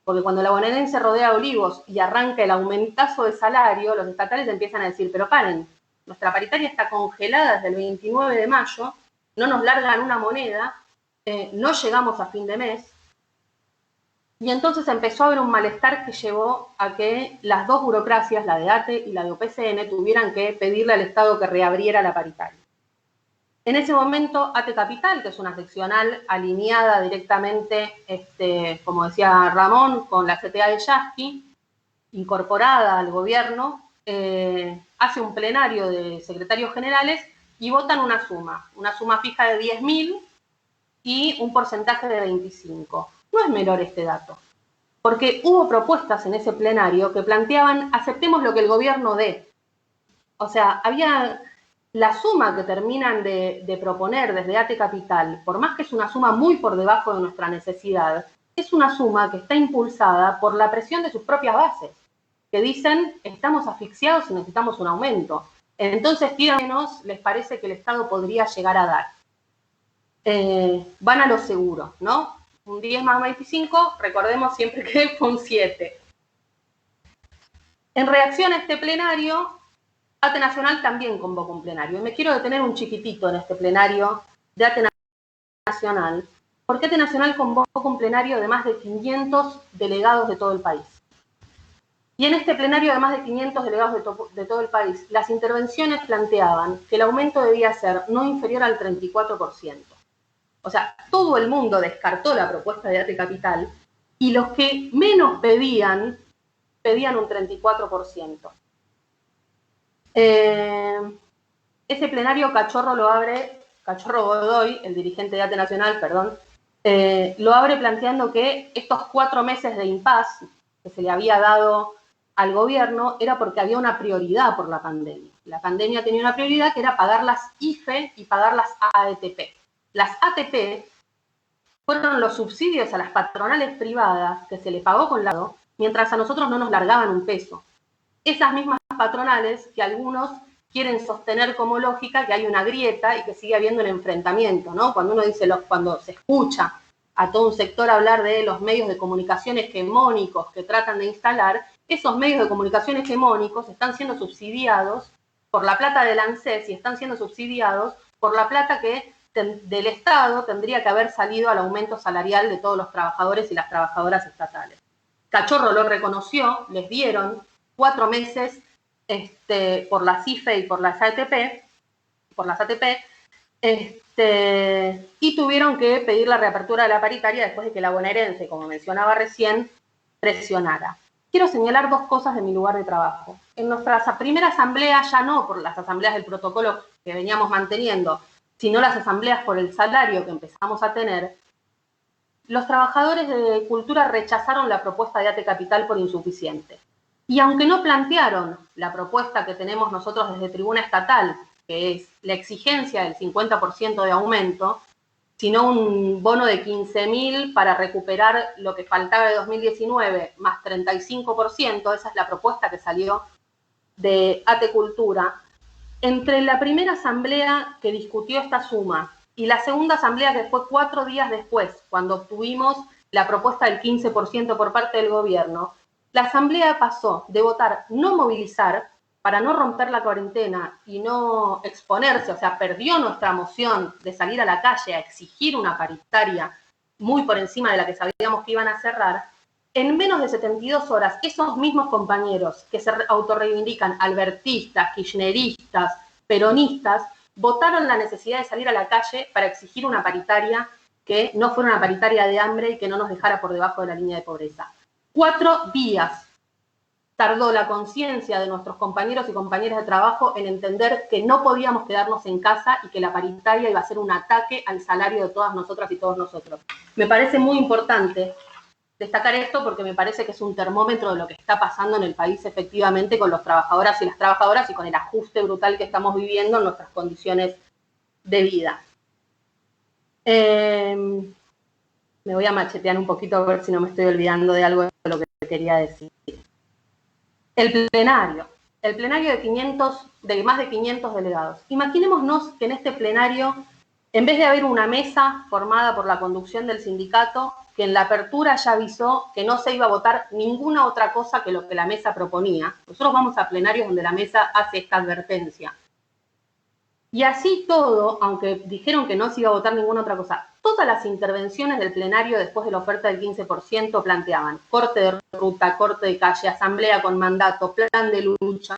Speaker 4: porque cuando la bonaerense rodea Olivos y arranca el aumentazo de salario, los estatales empiezan a decir, pero paren, nuestra paritaria está congelada desde el 29 de mayo, no nos largan una moneda, no llegamos a fin de mes. Y entonces empezó a haber un malestar que llevó a que las dos burocracias, la de ATE y la de UPCN, tuvieran que pedirle al Estado que reabriera la paritaria. En ese momento, ATE Capital, que es una seccional alineada directamente, como decía Ramón, con la CTA de Yasky, incorporada al gobierno, hace un plenario de secretarios generales y votan una suma fija de 10.000 y un porcentaje de 25. No es menor este dato, porque hubo propuestas en ese plenario que planteaban aceptemos lo que el gobierno dé. O sea, había la suma que terminan de proponer desde ATE Capital, por más que es una suma muy por debajo de nuestra necesidad, es una suma que está impulsada por la presión de sus propias bases, que dicen estamos asfixiados y necesitamos un aumento. Entonces, pidan menos, les parece que el Estado podría llegar a dar. Van a lo seguro, ¿no? Un 10 más 25, recordemos siempre que fue un 7. En reacción a este plenario, ATE Nacional también convocó un plenario. Y me quiero detener un chiquitito en este plenario de ATE Nacional, porque ATE Nacional convocó un plenario de más de 500 delegados de todo el país. Y en este plenario de más de 500 delegados de todo el país, las intervenciones planteaban que el aumento debía ser no inferior al 34%. O sea, todo el mundo descartó la propuesta de ATE Capital y los que menos pedían un 34%. Ese plenario Cachorro Godoy, el dirigente de ATE Nacional, lo abre planteando que estos 4 meses de impas que se le había dado al gobierno era porque había una prioridad por la pandemia. La pandemia tenía una prioridad que era pagar las IFE y pagar las ATP. Las ATP fueron los subsidios a las patronales privadas que se le pagó con lado, mientras a nosotros no nos largaban un peso. Esas mismas patronales que algunos quieren sostener como lógica que hay una grieta y que sigue habiendo un enfrentamiento, ¿no? Cuando uno dice, cuando se escucha a todo un sector hablar de los medios de comunicación hegemónicos que tratan de instalar, esos medios de comunicación hegemónicos están siendo subsidiados por la plata del ANSES y están siendo subsidiados por la plata que del Estado tendría que haber salido al aumento salarial de todos los trabajadores y las trabajadoras estatales. Cachorro lo reconoció, les dieron 4 meses por las IFE y por las ATP, y tuvieron que pedir la reapertura de la paritaria después de que la bonaerense, como mencionaba recién, presionara. Quiero señalar 2 cosas de mi lugar de trabajo. En nuestra primera asamblea, ya no por las asambleas del protocolo que veníamos manteniendo, sino las asambleas por el salario que empezamos a tener, los trabajadores de cultura rechazaron la propuesta de ATE Capital por insuficiente. Y aunque no plantearon la propuesta que tenemos nosotros desde tribuna estatal, que es la exigencia del 50% de aumento, sino un bono de 15.000 para recuperar lo que faltaba de 2019, más 35%, esa es la propuesta que salió de ATE Cultura. Entre la primera asamblea que discutió esta suma y la segunda asamblea que fue 4 días después, cuando obtuvimos la propuesta del 15% por parte del gobierno, la asamblea pasó de votar no movilizar para no romper la cuarentena y no exponerse, o sea, perdió nuestra moción de salir a la calle a exigir una paritaria muy por encima de la que sabíamos que iban a cerrar. En menos de 72 horas, esos mismos compañeros que se autorreivindican albertistas, kirchneristas, peronistas, votaron la necesidad de salir a la calle para exigir una paritaria que no fuera una paritaria de hambre y que no nos dejara por debajo de la línea de pobreza. 4 días tardó la conciencia de nuestros compañeros y compañeras de trabajo en entender que no podíamos quedarnos en casa y que la paritaria iba a ser un ataque al salario de todas nosotras y todos nosotros. Me parece muy importante destacar esto porque me parece que es un termómetro de lo que está pasando en el país efectivamente con los trabajadoras y las trabajadoras y con el ajuste brutal que estamos viviendo en nuestras condiciones de vida. Me voy a machetear un poquito a ver si no me estoy olvidando de algo de lo que quería decir. El plenario de más de 500 delegados. Imaginémonos que en este plenario, en vez de haber una mesa formada por la conducción del sindicato, que en la apertura ya avisó que no se iba a votar ninguna otra cosa que lo que la mesa proponía. Nosotros vamos a plenarios donde la mesa hace esta advertencia. Y así todo, aunque dijeron que no se iba a votar ninguna otra cosa, todas las intervenciones del plenario después de la oferta del 15% planteaban corte de ruta, corte de calle, asamblea con mandato, plan de lucha,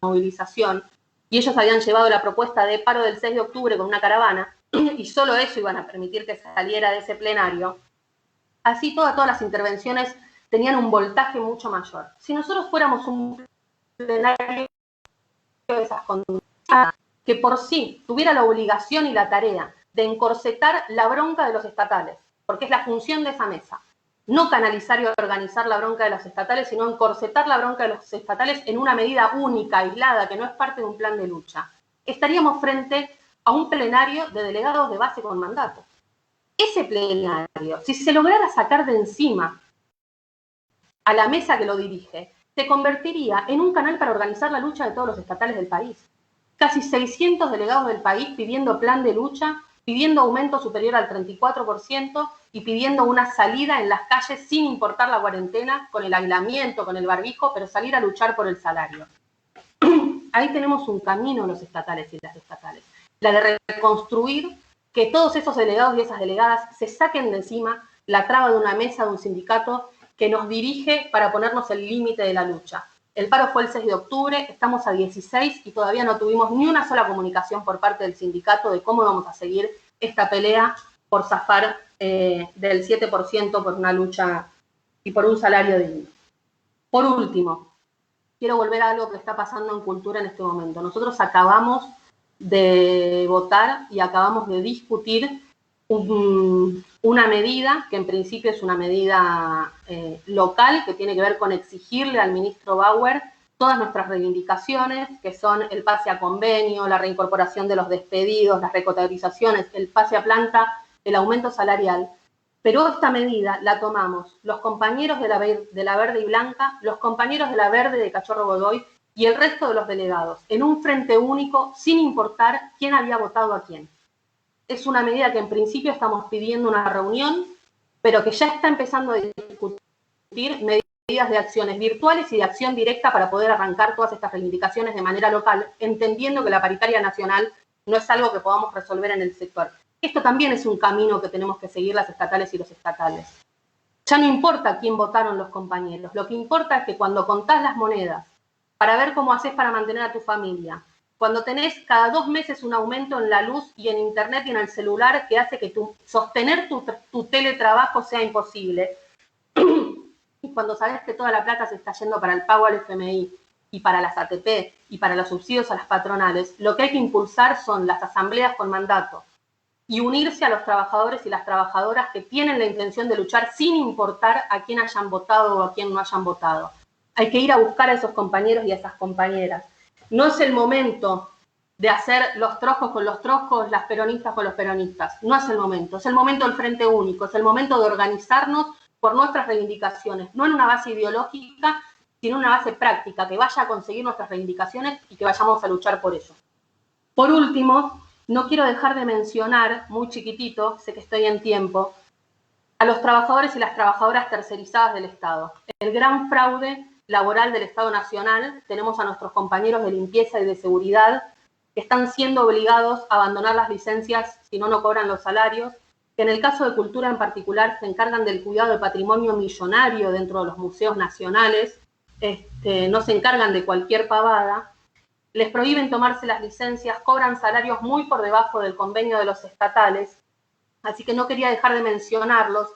Speaker 4: movilización, y ellos habían llevado la propuesta de paro del 6 de octubre con una caravana, y solo eso iban a permitir que saliera de ese plenario. Así todas las intervenciones tenían un voltaje mucho mayor. Si nosotros fuéramos un plenario de esas conductas, que por sí tuviera la obligación y la tarea de encorsetar la bronca de los estatales, porque es la función de esa mesa, no canalizar y organizar la bronca de los estatales, sino encorsetar la bronca de los estatales en una medida única, aislada, que no es parte de un plan de lucha. Estaríamos frente a un plenario de delegados de base con mandato. Ese plenario, si se lograra sacar de encima a la mesa que lo dirige, se convertiría en un canal para organizar la lucha de todos los estatales del país. Casi 600 delegados del país pidiendo plan de lucha, pidiendo aumento superior al 34% y pidiendo una salida en las calles sin importar la cuarentena, con el aislamiento, con el barbijo, pero salir a luchar por el salario. Ahí tenemos un camino los estatales y las estatales. La de reconstruir que todos esos delegados y esas delegadas se saquen de encima la traba de una mesa, de un sindicato que nos dirige para ponernos el límite de la lucha. El paro fue el 6 de octubre, estamos a 16 y todavía no tuvimos ni una sola comunicación por parte del sindicato de cómo vamos a seguir esta pelea por zafar del 7% por una lucha y por un salario digno. Por último, quiero volver a algo que está pasando en cultura en este momento. Nosotros acabamos de votar y acabamos de discutir una medida que en principio es una medida local que tiene que ver con exigirle al ministro Bauer todas nuestras reivindicaciones, que son el pase a convenio, la reincorporación de los despedidos, las recategorizaciones, el pase a planta, el aumento salarial. Pero esta medida la tomamos los compañeros de la Verde y Blanca, los compañeros de la Verde de Cachorro Godoy y el resto de los delegados, en un frente único, sin importar quién había votado a quién. Es una medida que en principio estamos pidiendo una reunión, pero que ya está empezando a discutir medidas de acciones virtuales y de acción directa para poder arrancar todas estas reivindicaciones de manera local, entendiendo que la paritaria nacional no es algo que podamos resolver en el sector. Esto también es un camino que tenemos que seguir las estatales y los estatales. Ya no importa quién votaron los compañeros, lo que importa es que cuando contás las monedas para ver cómo haces para mantener a tu familia, cuando tenés cada 2 meses un aumento en la luz y en internet y en el celular que hace que sostener tu teletrabajo sea imposible, y cuando sabés que toda la plata se está yendo para el pago al FMI y para las ATP y para los subsidios a las patronales, lo que hay que impulsar son las asambleas con mandato y unirse a los trabajadores y las trabajadoras que tienen la intención de luchar sin importar a quién hayan votado o a quién no hayan votado. Hay que ir a buscar a esos compañeros y a esas compañeras. No es el momento de hacer los troscos con los troscos, las peronistas con los peronistas. No es el momento del Frente Único, es el momento de organizarnos por nuestras reivindicaciones, no en una base ideológica, sino en una base práctica, que vaya a conseguir nuestras reivindicaciones y que vayamos a luchar por ello. Por último, no quiero dejar de mencionar, muy chiquitito, sé que estoy en tiempo, a los trabajadores y las trabajadoras tercerizadas del Estado. El gran fraude laboral del Estado Nacional, tenemos a nuestros compañeros de limpieza y de seguridad que están siendo obligados a abandonar las licencias si no cobran los salarios, que en el caso de cultura en particular se encargan del cuidado del patrimonio millonario dentro de los museos nacionales, no se encargan de cualquier pavada, les prohíben tomarse las licencias, cobran salarios muy por debajo del convenio de los estatales, así que no quería dejar de mencionarlos.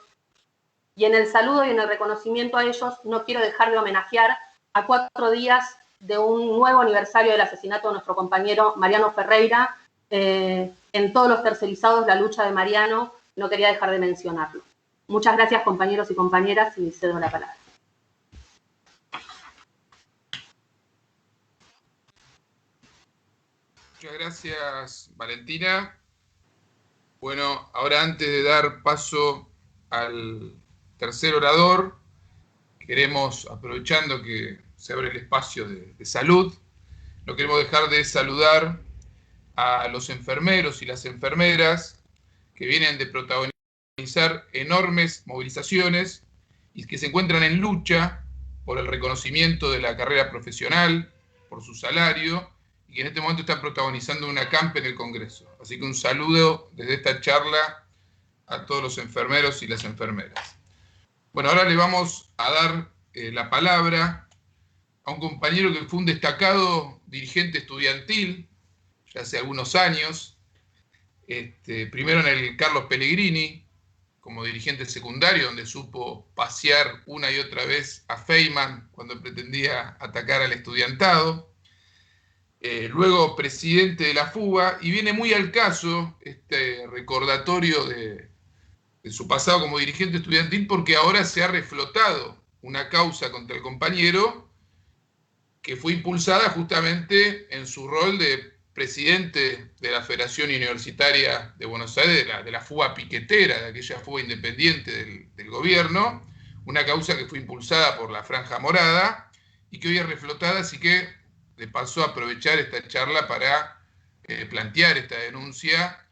Speaker 4: Y en el saludo y en el reconocimiento a ellos, no quiero dejar de homenajear a 4 días de un nuevo aniversario del asesinato de nuestro compañero Mariano Ferreira. En todos los tercerizados, la lucha de Mariano, no quería dejar de mencionarlo. Muchas gracias, compañeros y compañeras, y cedo la palabra.
Speaker 1: Muchas gracias, Valentina. Bueno, ahora antes de dar paso al tercer orador, queremos, aprovechando que se abre el espacio de salud, no queremos dejar de saludar a los enfermeros y las enfermeras que vienen de protagonizar enormes movilizaciones y que se encuentran en lucha por el reconocimiento de la carrera profesional, por su salario, y que en este momento están protagonizando una acampe en el Congreso. Así que un saludo desde esta charla a todos los enfermeros y las enfermeras. Bueno, ahora le vamos a dar la palabra a un compañero que fue un destacado dirigente estudiantil, ya hace algunos años, primero en el Carlos Pellegrini, como dirigente secundario, donde supo pasear una y otra vez a Feynman cuando pretendía atacar al estudiantado. Luego presidente de la FUBA, y viene muy al caso este recordatorio de su pasado como dirigente estudiantil, porque ahora se ha reflotado una causa contra el compañero que fue impulsada justamente en su rol de presidente de la Federación Universitaria de Buenos Aires, de la FUBA piquetera, de aquella FUBA independiente del gobierno, una causa que fue impulsada por la Franja Morada y que hoy es reflotada, así que le pasó a aprovechar esta charla para plantear esta denuncia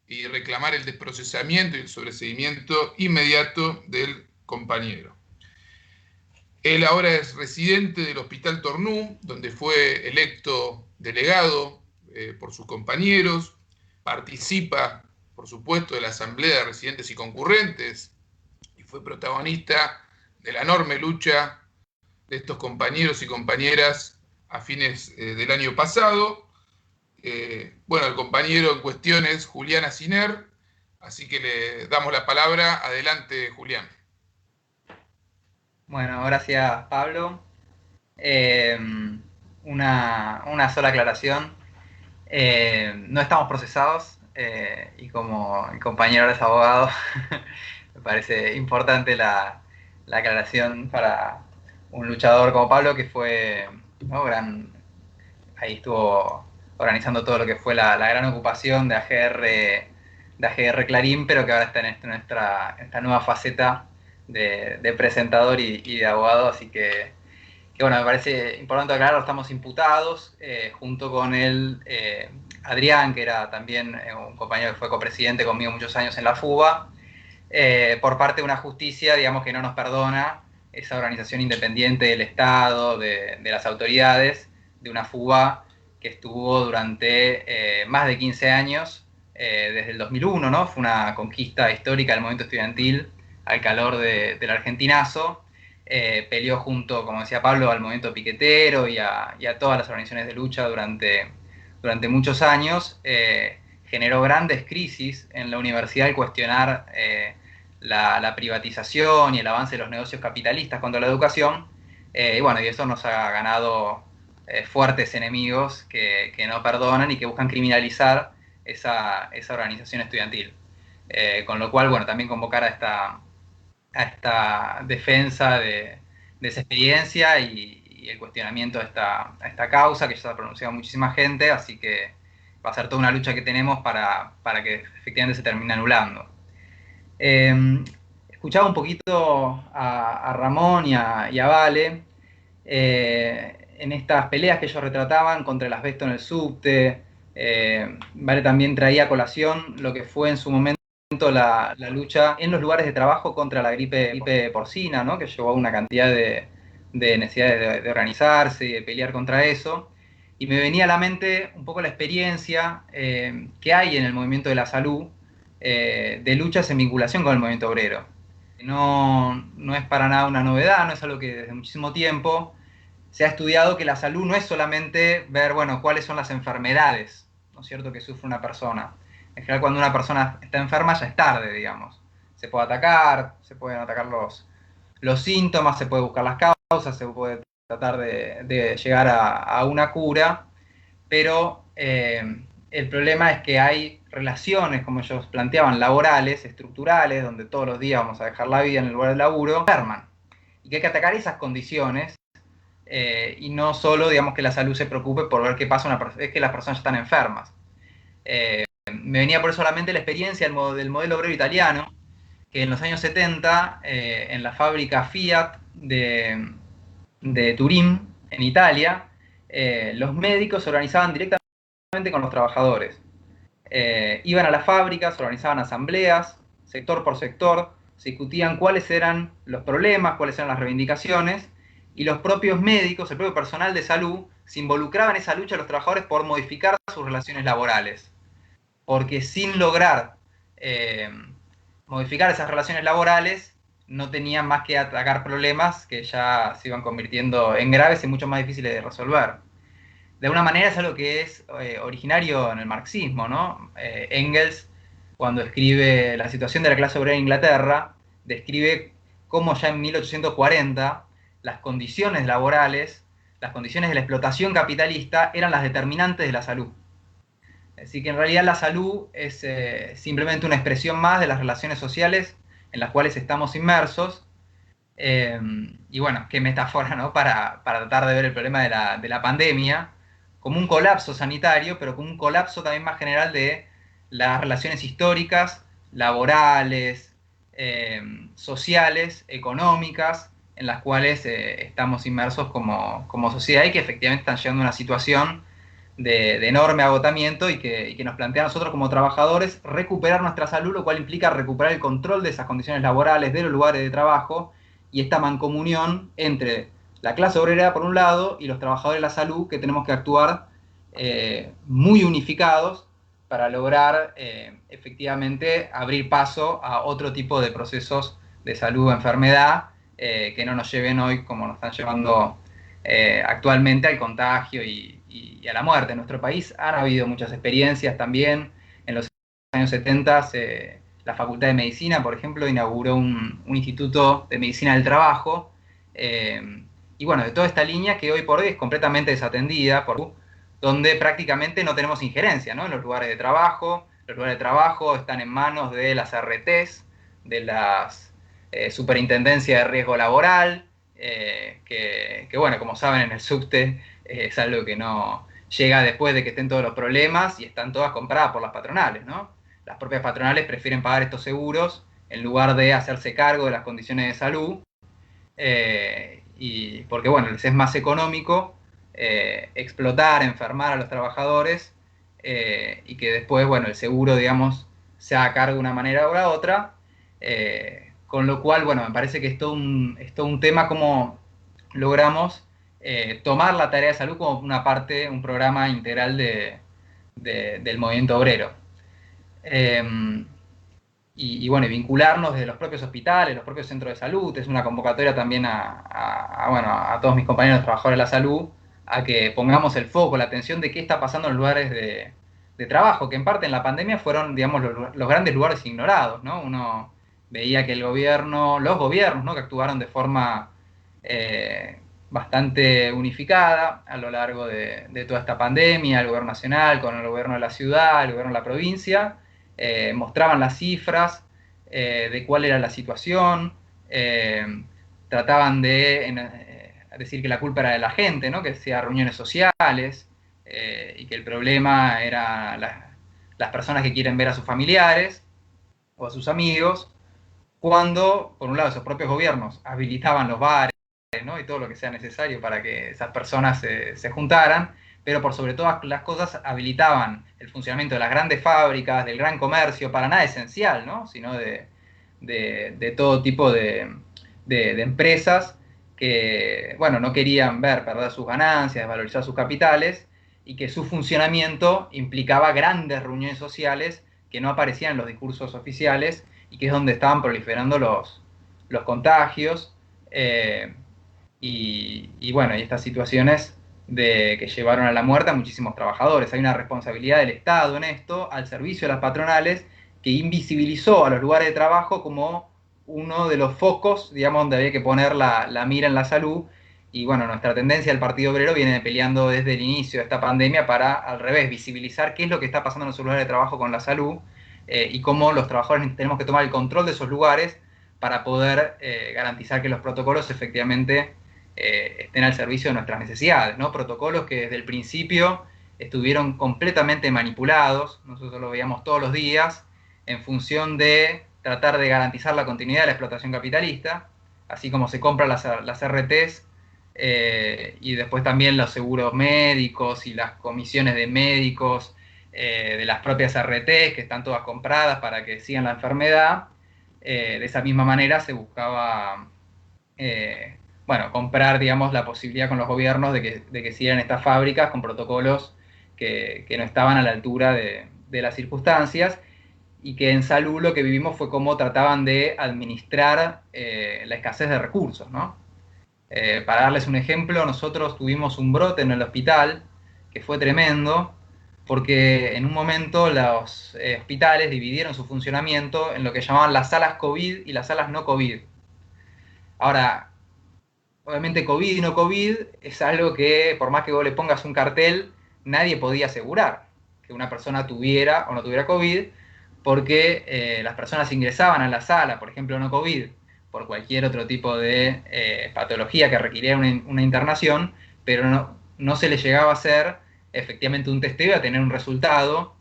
Speaker 1: y reclamar el desprocesamiento y el sobreseimiento inmediato del compañero. Él ahora es residente del Hospital Tornú, donde fue electo delegado por sus compañeros, participa, por supuesto, de la Asamblea de Residentes y Concurrentes, y fue protagonista de la enorme lucha de estos compañeros y compañeras a fines del año pasado. Bueno, el compañero en cuestión es Julián Asiner, así que le damos la palabra. Adelante, Julián.
Speaker 5: Bueno, gracias, Pablo. Una sola aclaración. No estamos procesados y como el compañero ahora es abogado, me parece importante la aclaración para un luchador como Pablo, que fue, ¿no?, ahí estuvo organizando todo lo que fue la gran ocupación de AGR Clarín, pero que ahora está en esta nueva faceta de presentador y de abogado, así que bueno, me parece importante aclarar, estamos imputados, junto con él, Adrián, que era también un compañero que fue copresidente conmigo muchos años en la FUBA, por parte de una justicia, digamos, que no nos perdona, esa organización independiente del Estado, de las autoridades, de una FUBA que estuvo durante más de 15 años, desde el 2001, ¿no? Fue una conquista histórica del movimiento estudiantil al calor del argentinazo. Peleó junto, como decía Pablo, al movimiento piquetero y a todas las organizaciones de lucha durante muchos años. Generó grandes crisis en la universidad al cuestionar la privatización y el avance de los negocios capitalistas contra la educación. Y bueno, y eso nos ha ganado fuertes enemigos que no perdonan y que buscan criminalizar esa organización estudiantil. Con lo cual, bueno, también convocar a esta defensa de esa experiencia y el cuestionamiento a esta causa, que ya se ha pronunciado muchísima gente, así que va a ser toda una lucha que tenemos para que efectivamente se termine anulando. Escuchaba un poquito a Ramón y a Vale en estas peleas que ellos retrataban contra el asbesto en el subte. Vale también traía a colación lo que fue en su momento la lucha en los lugares de trabajo contra la gripe porcina, ¿no? Que llevó a una cantidad de necesidades de organizarse y de pelear contra eso. Y me venía a la mente un poco la experiencia que hay en el movimiento de la salud de luchas en vinculación con el movimiento obrero. No es para nada una novedad, no es algo que desde muchísimo tiempo se ha estudiado, que la salud no es solamente ver, bueno, cuáles son las enfermedades, ¿no es cierto?, que sufre una persona. En general, cuando una persona está enferma ya es tarde, digamos. Se pueden atacar los síntomas, se puede buscar las causas, se puede tratar de llegar a una cura, pero el problema es que hay relaciones, como ellos planteaban, laborales, estructurales, donde todos los días vamos a dejar la vida en el lugar de laburo, enferman. Y que hay que atacar esas condiciones y no solo, digamos, que la salud se preocupe por ver qué pasa es que las personas ya están enfermas. Me venía por eso a la mente la experiencia del modelo obrero italiano, que en los años 70, en la fábrica Fiat de Turín, en Italia, los médicos se organizaban directamente con los trabajadores. Iban a las fábricas, organizaban asambleas, sector por sector, se discutían cuáles eran los problemas, cuáles eran las reivindicaciones, y los propios médicos, el propio personal de salud, se involucraba en esa lucha de los trabajadores por modificar sus relaciones laborales. Porque sin lograr modificar esas relaciones laborales, no tenían más que atacar problemas que ya se iban convirtiendo en graves y mucho más difíciles de resolver. De alguna manera es algo que es originario en el marxismo, ¿no? Engels, cuando escribe La situación de la clase obrera en Inglaterra, describe cómo ya en 1840 las condiciones laborales, las condiciones de la explotación capitalista eran las determinantes de la salud. Así que en realidad la salud es simplemente una expresión más de las relaciones sociales en las cuales estamos inmersos. Y bueno, qué metáfora, ¿no?, para tratar de ver el problema de la pandemia como un colapso sanitario, pero como un colapso también más general de las relaciones históricas, laborales, sociales, económicas, en las cuales estamos inmersos como sociedad y que efectivamente están llegando a una situación de enorme agotamiento y que nos plantea a nosotros como trabajadores recuperar nuestra salud, lo cual implica recuperar el control de esas condiciones laborales, de los lugares de trabajo, y esta mancomunión entre la clase obrera por un lado y los trabajadores de la salud, que tenemos que actuar muy unificados para lograr efectivamente abrir paso a otro tipo de procesos de salud o enfermedad que no nos lleven hoy, como nos están llevando actualmente, al contagio y a la muerte. En nuestro país han habido muchas experiencias también. En los años 70 la Facultad de Medicina, por ejemplo, inauguró un instituto de medicina del trabajo, y bueno, de toda esta línea que hoy por hoy es completamente desatendida, donde prácticamente no tenemos injerencia, ¿no?, en los lugares de trabajo. Los lugares de trabajo están en manos de las RTs, de las Superintendencias de Riesgo Laboral, que bueno, como saben, en el subte es algo que no llega después de que estén todos los problemas y están todas compradas por las patronales, ¿no? Las propias patronales prefieren pagar estos seguros en lugar de hacerse cargo de las condiciones de salud, y porque, bueno, les es más económico explotar, enfermar a los trabajadores y que después, bueno, el seguro, digamos, se haga cargo de una manera o la otra, con lo cual, bueno, me parece que es todo un tema cómo logramos tomar la tarea de salud como una parte, un programa integral del movimiento obrero. Y bueno, vincularnos desde los propios hospitales, los propios centros de salud. Es una convocatoria también a todos mis compañeros trabajadores de la salud, a que pongamos el foco, la atención de qué está pasando en los lugares de trabajo, que en parte en la pandemia fueron, digamos, los grandes lugares ignorados, ¿no? Uno veía que los gobiernos, ¿no?, que actuaron de forma bastante unificada a lo largo de toda esta pandemia, el gobierno nacional con el gobierno de la ciudad, el gobierno de la provincia, mostraban las cifras de cuál era la situación, trataban de decir que la culpa era de la gente, ¿no?, que hacía reuniones sociales, y que el problema era las personas que quieren ver a sus familiares o a sus amigos, cuando, por un lado, esos propios gobiernos habilitaban los bares, ¿no? Y todo lo que sea necesario para que esas personas se juntaran, pero por sobre todas las cosas habilitaban el funcionamiento de las grandes fábricas, del gran comercio, para nada esencial, ¿no? Sino de todo tipo de empresas que, bueno, no querían ver perder sus ganancias, desvalorizar sus capitales, y que su funcionamiento implicaba grandes reuniones sociales que no aparecían en los discursos oficiales y que es donde estaban proliferando los contagios y bueno, y estas situaciones que llevaron a la muerte a muchísimos trabajadores. Hay una responsabilidad del Estado en esto, al servicio de las patronales, que invisibilizó a los lugares de trabajo como uno de los focos, digamos, donde había que poner la mira en la salud. Y bueno, nuestra tendencia del Partido Obrero viene peleando desde el inicio de esta pandemia para, al revés, visibilizar qué es lo que está pasando en esos lugares de trabajo con la salud y cómo los trabajadores tenemos que tomar el control de esos lugares para poder garantizar que los protocolos efectivamente estén al servicio de nuestras necesidades, ¿no? Protocolos que desde el principio estuvieron completamente manipulados, nosotros lo veíamos todos los días, en función de tratar de garantizar la continuidad de la explotación capitalista, así como se compran las RTs y después también los seguros médicos y las comisiones de médicos de las propias RTs, que están todas compradas para que sigan la enfermedad. De esa misma manera se buscaba bueno, comprar, digamos, la posibilidad con los gobiernos de que siguieran estas fábricas con protocolos que no estaban a la altura de las circunstancias, y que en salud lo que vivimos fue cómo trataban de administrar la escasez de recursos, ¿no? Para darles un ejemplo, nosotros tuvimos un brote en el hospital que fue tremendo, porque en un momento los hospitales dividieron su funcionamiento en lo que llamaban las salas COVID y las salas no COVID. Ahora, obviamente COVID y no COVID es algo que, por más que vos le pongas un cartel, nadie podía asegurar que una persona tuviera o no tuviera COVID, porque las personas ingresaban a la sala, por ejemplo no COVID, por cualquier otro tipo de patología que requiriera una internación, pero no se le llegaba a hacer efectivamente un testeo y a tener un resultado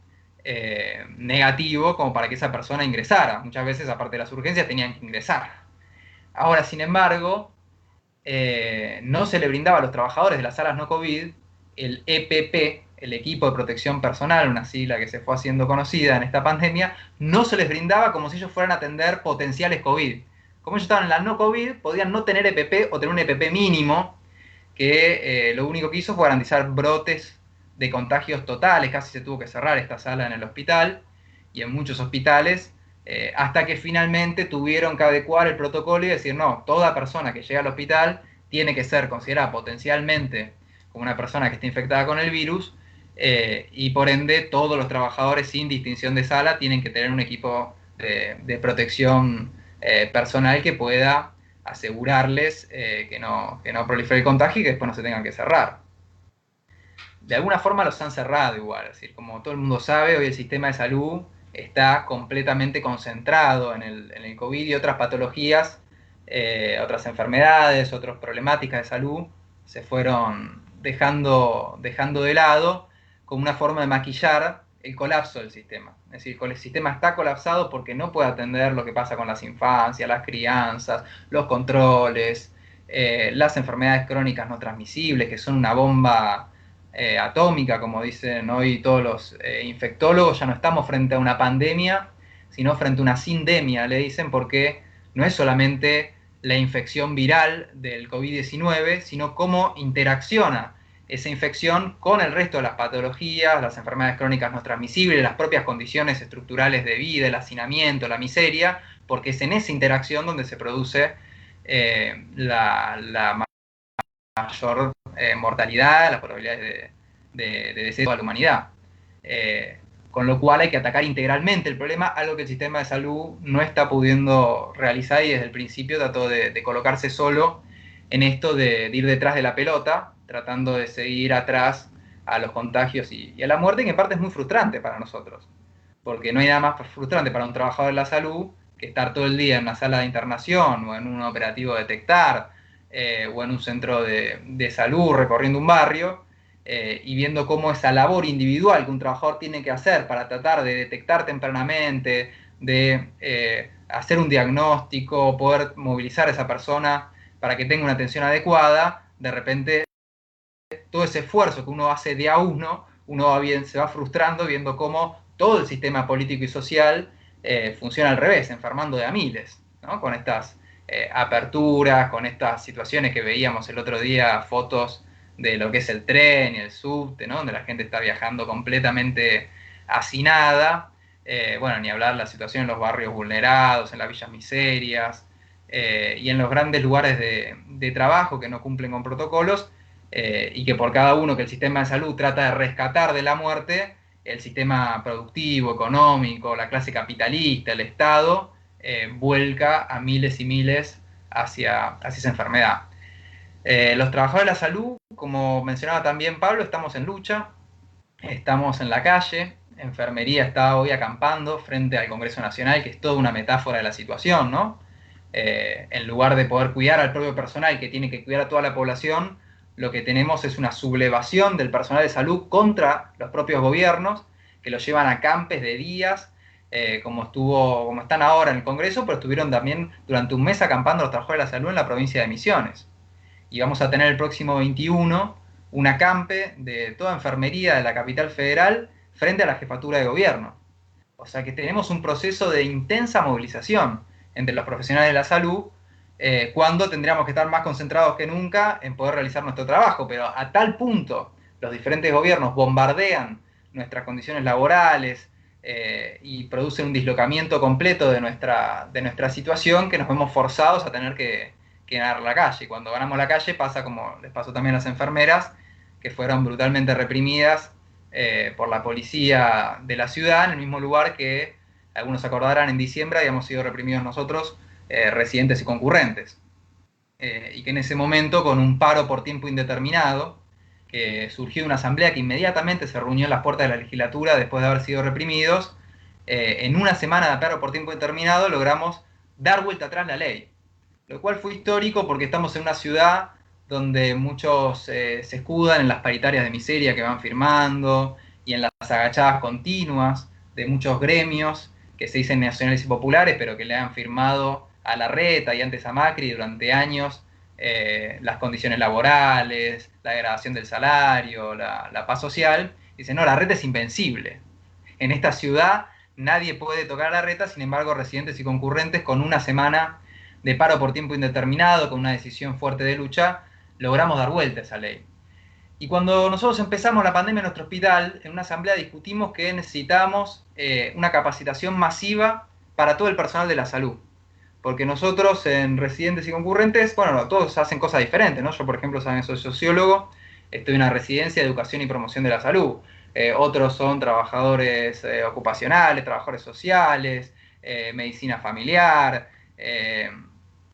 Speaker 5: negativo como para que esa persona ingresara. Muchas veces, aparte de las urgencias, tenían que ingresar. Ahora, sin embargo, no se le brindaba a los trabajadores de las salas no COVID el EPP, el equipo de protección personal, una sigla que se fue haciendo conocida en esta pandemia, no se les brindaba como si ellos fueran a atender potenciales COVID. Como ellos estaban en la no COVID, podían no tener EPP o tener un EPP mínimo, que lo único que hizo fue garantizar brotes de contagios totales. Casi se tuvo que cerrar esta sala en el hospital y en muchos hospitales, hasta que finalmente tuvieron que adecuar el protocolo y decir, no, toda persona que llega al hospital tiene que ser considerada potencialmente como una persona que está infectada con el virus, y por ende todos los trabajadores sin distinción de sala tienen que tener un equipo de protección personal que pueda asegurarles que no prolifere el contagio y que después no se tengan que cerrar. De alguna forma los han cerrado igual, es decir, como todo el mundo sabe, hoy el sistema de salud está completamente concentrado en el COVID y otras patologías, otras enfermedades, otras problemáticas de salud se fueron dejando de lado como una forma de maquillar el colapso del sistema. Es decir, el sistema está colapsado porque no puede atender lo que pasa con las infancias, las crianzas, los controles, las enfermedades crónicas no transmisibles, que son una bomba atómica, como dicen hoy todos los infectólogos. Ya no estamos frente a una pandemia, sino frente a una sindemia, le dicen, porque no es solamente la infección viral del COVID-19, sino cómo interacciona esa infección con el resto de las patologías, las enfermedades crónicas no transmisibles, las propias condiciones estructurales de vida, el hacinamiento, la miseria, porque es en esa interacción donde se produce la mayor mortalidad, las probabilidades de deceso a la humanidad. Con lo cual hay que atacar integralmente el problema, algo que el sistema de salud no está pudiendo realizar y desde el principio trató de colocarse solo en esto de ir detrás de la pelota, tratando de seguir atrás a los contagios y a la muerte, que en parte es muy frustrante para nosotros, porque no hay nada más frustrante para un trabajador de la salud que estar todo el día en una sala de internación o en un operativo detectar o en un centro de salud recorriendo un barrio y viendo cómo esa labor individual que un trabajador tiene que hacer para tratar de detectar tempranamente, de hacer un diagnóstico, poder movilizar a esa persona para que tenga una atención adecuada, de repente todo ese esfuerzo que uno hace de a uno se va frustrando viendo cómo todo el sistema político y social funciona al revés, enfermando de a miles, ¿no? Con estas aperturas, con estas situaciones que veíamos el otro día, fotos de lo que es el tren y el subte, ¿no? Donde la gente está viajando completamente hacinada. Bueno, ni hablar la situación en los barrios vulnerados, en las villas miserias, y en los grandes lugares de trabajo que no cumplen con protocolos, y que por cada uno que el sistema de salud trata de rescatar de la muerte, el sistema productivo, económico, la clase capitalista, el Estado, vuelca a miles y miles hacia esa enfermedad. Los trabajadores de la salud, como mencionaba también Pablo, estamos en lucha, estamos en la calle. Enfermería está hoy acampando frente al Congreso Nacional, que es toda una metáfora de la situación, ¿no? En lugar de poder cuidar al propio personal que tiene que cuidar a toda la población, lo que tenemos es una sublevación del personal de salud contra los propios gobiernos, que los llevan a campes de días, como están ahora en el Congreso, pero estuvieron también durante un mes acampando los trabajadores de la salud en la provincia de Misiones. Y vamos a tener el próximo 21 un acampe de toda enfermería de la capital federal frente a la jefatura de gobierno. O sea que tenemos un proceso de intensa movilización entre los profesionales de la salud, cuando tendríamos que estar más concentrados que nunca en poder realizar nuestro trabajo, pero a tal punto los diferentes gobiernos bombardean nuestras condiciones laborales y producen un dislocamiento completo de nuestra situación, que nos vemos forzados a tener que ganar la calle. Y cuando ganamos la calle pasa como les pasó también a las enfermeras, que fueron brutalmente reprimidas por la policía de la ciudad, en el mismo lugar que, algunos acordarán, en diciembre habíamos sido reprimidos nosotros, residentes y concurrentes. Y que en ese momento, con un paro por tiempo indeterminado, que surgió de una asamblea que inmediatamente se reunió en las puertas de la legislatura después de haber sido reprimidos, en una semana de paro por tiempo indeterminado logramos dar vuelta atrás la ley. Lo cual fue histórico porque estamos en una ciudad donde muchos se escudan en las paritarias de miseria que van firmando y en las agachadas continuas de muchos gremios que se dicen nacionales y populares, pero que le han firmado a Larreta y antes a Macri durante años las condiciones laborales, la degradación del salario, la paz social. Dicen, no, Larreta es invencible. En esta ciudad nadie puede tocar a Larreta, sin embargo, residentes y concurrentes, con una semana de paro por tiempo indeterminado, con una decisión fuerte de lucha, logramos dar vuelta a esa ley. Y cuando nosotros empezamos la pandemia en nuestro hospital, en una asamblea discutimos que necesitábamos una capacitación masiva para todo el personal de la salud. Porque nosotros en residentes y concurrentes, bueno, todos hacen cosas diferentes, ¿no? Yo, por ejemplo, soy sociólogo, estoy en una residencia de educación y promoción de la salud. Otros son trabajadores ocupacionales, trabajadores sociales, medicina familiar,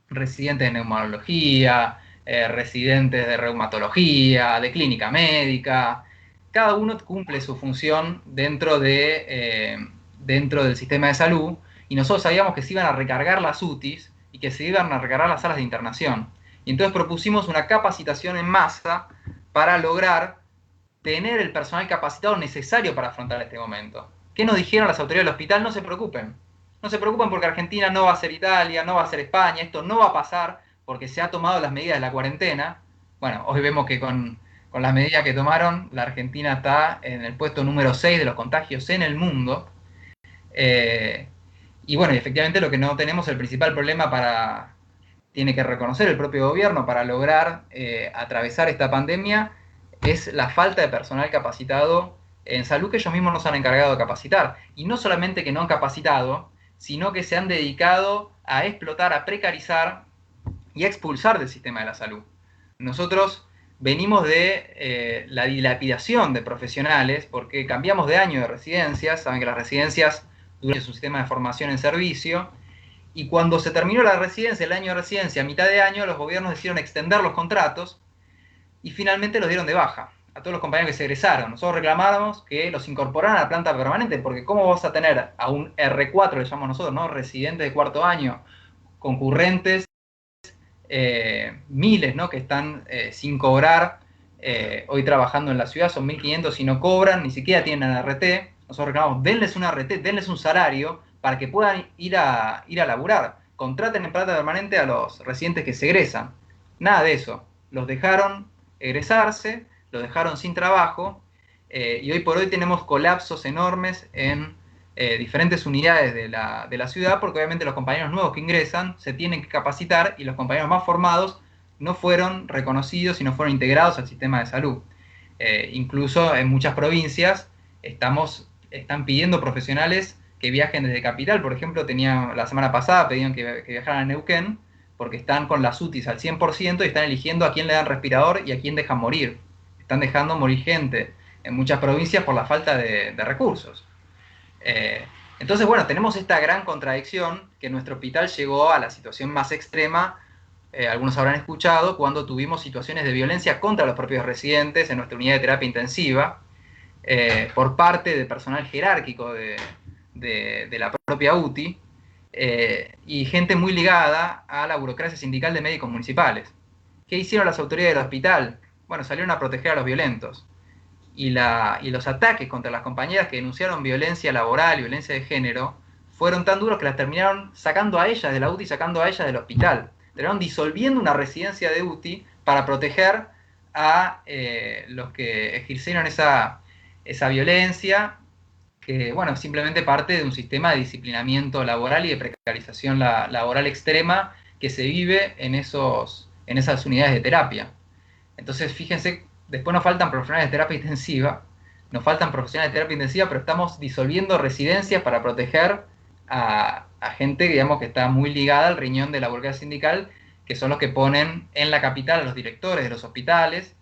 Speaker 5: residentes de neumología, residentes de reumatología, de clínica médica. Cada uno cumple su función dentro del sistema de salud, y nosotros sabíamos que se iban a recargar las UTIs y que se iban a recargar las salas de internación. Y entonces propusimos una capacitación en masa para lograr tener el personal capacitado necesario para afrontar este momento. ¿Qué nos dijeron las autoridades del hospital? No se preocupen. No se preocupen porque Argentina no va a ser Italia, no va a ser España, esto no va a pasar porque se han tomado las medidas de la cuarentena. Bueno, hoy vemos que con las medidas que tomaron, la Argentina está en el puesto número 6 de los contagios en el mundo. Y bueno, y efectivamente lo que no tenemos, el principal problema tiene que reconocer el propio gobierno para lograr atravesar esta pandemia, es la falta de personal capacitado en salud, que ellos mismos nos han encargado de capacitar. Y no solamente que no han capacitado, sino que se han dedicado a explotar, a precarizar y a expulsar del sistema de la salud. Nosotros venimos de la dilapidación de profesionales, porque cambiamos de año de residencias. Saben que las residencias duran su sistema de formación en servicio, y cuando se terminó la residencia, el año de residencia, a mitad de año, los gobiernos decidieron extender los contratos y finalmente los dieron de baja a todos los compañeros que se egresaron. Nosotros reclamáramos que los incorporaran a la planta permanente, porque ¿cómo vas a tener a un R4, le llamamos nosotros, ¿no? Residente de cuarto año, concurrentes, miles, ¿no? Que están sin cobrar hoy trabajando en la ciudad, son 1.500 y no cobran, ni siquiera tienen ART. Nosotros reclamamos, denles una ART, denles un salario para que puedan ir a laburar. Contraten en plata permanente a los residentes que se egresan. Nada de eso. Los dejaron egresarse, los dejaron sin trabajo, y hoy por hoy tenemos colapsos enormes en diferentes unidades de la ciudad, porque obviamente los compañeros nuevos que ingresan se tienen que capacitar y los compañeros más formados no fueron reconocidos y no fueron integrados al sistema de salud. Incluso en muchas provincias están pidiendo profesionales que viajen desde Capital. Por ejemplo, la semana pasada pedían que viajaran a Neuquén, porque están con las UTIs al 100% y están eligiendo a quién le dan respirador y a quién dejan morir. Están dejando morir gente en muchas provincias por la falta de recursos. Entonces, bueno, tenemos esta gran contradicción que nuestro hospital llegó a la situación más extrema, algunos habrán escuchado, cuando tuvimos situaciones de violencia contra los propios residentes en nuestra unidad de terapia intensiva, por parte de personal jerárquico de la propia UTI, y gente muy ligada a la burocracia sindical de médicos municipales. ¿Qué hicieron las autoridades del hospital? Bueno, salieron a proteger a los violentos. Y los ataques contra las compañeras que denunciaron violencia laboral y violencia de género fueron tan duros que las terminaron sacando a ellas de la UTI, sacando a ellas del hospital. Terminaron disolviendo una residencia de UTI para proteger a los que ejercieron esa violencia, que, bueno, simplemente parte de un sistema de disciplinamiento laboral y de precarización laboral extrema que se vive en esas unidades de terapia. Entonces, fíjense, después nos faltan profesionales de terapia intensiva, pero estamos disolviendo residencias para proteger a gente, digamos, que está muy ligada al riñón de la burocracia sindical, que son los que ponen en la capital a los directores de los hospitales,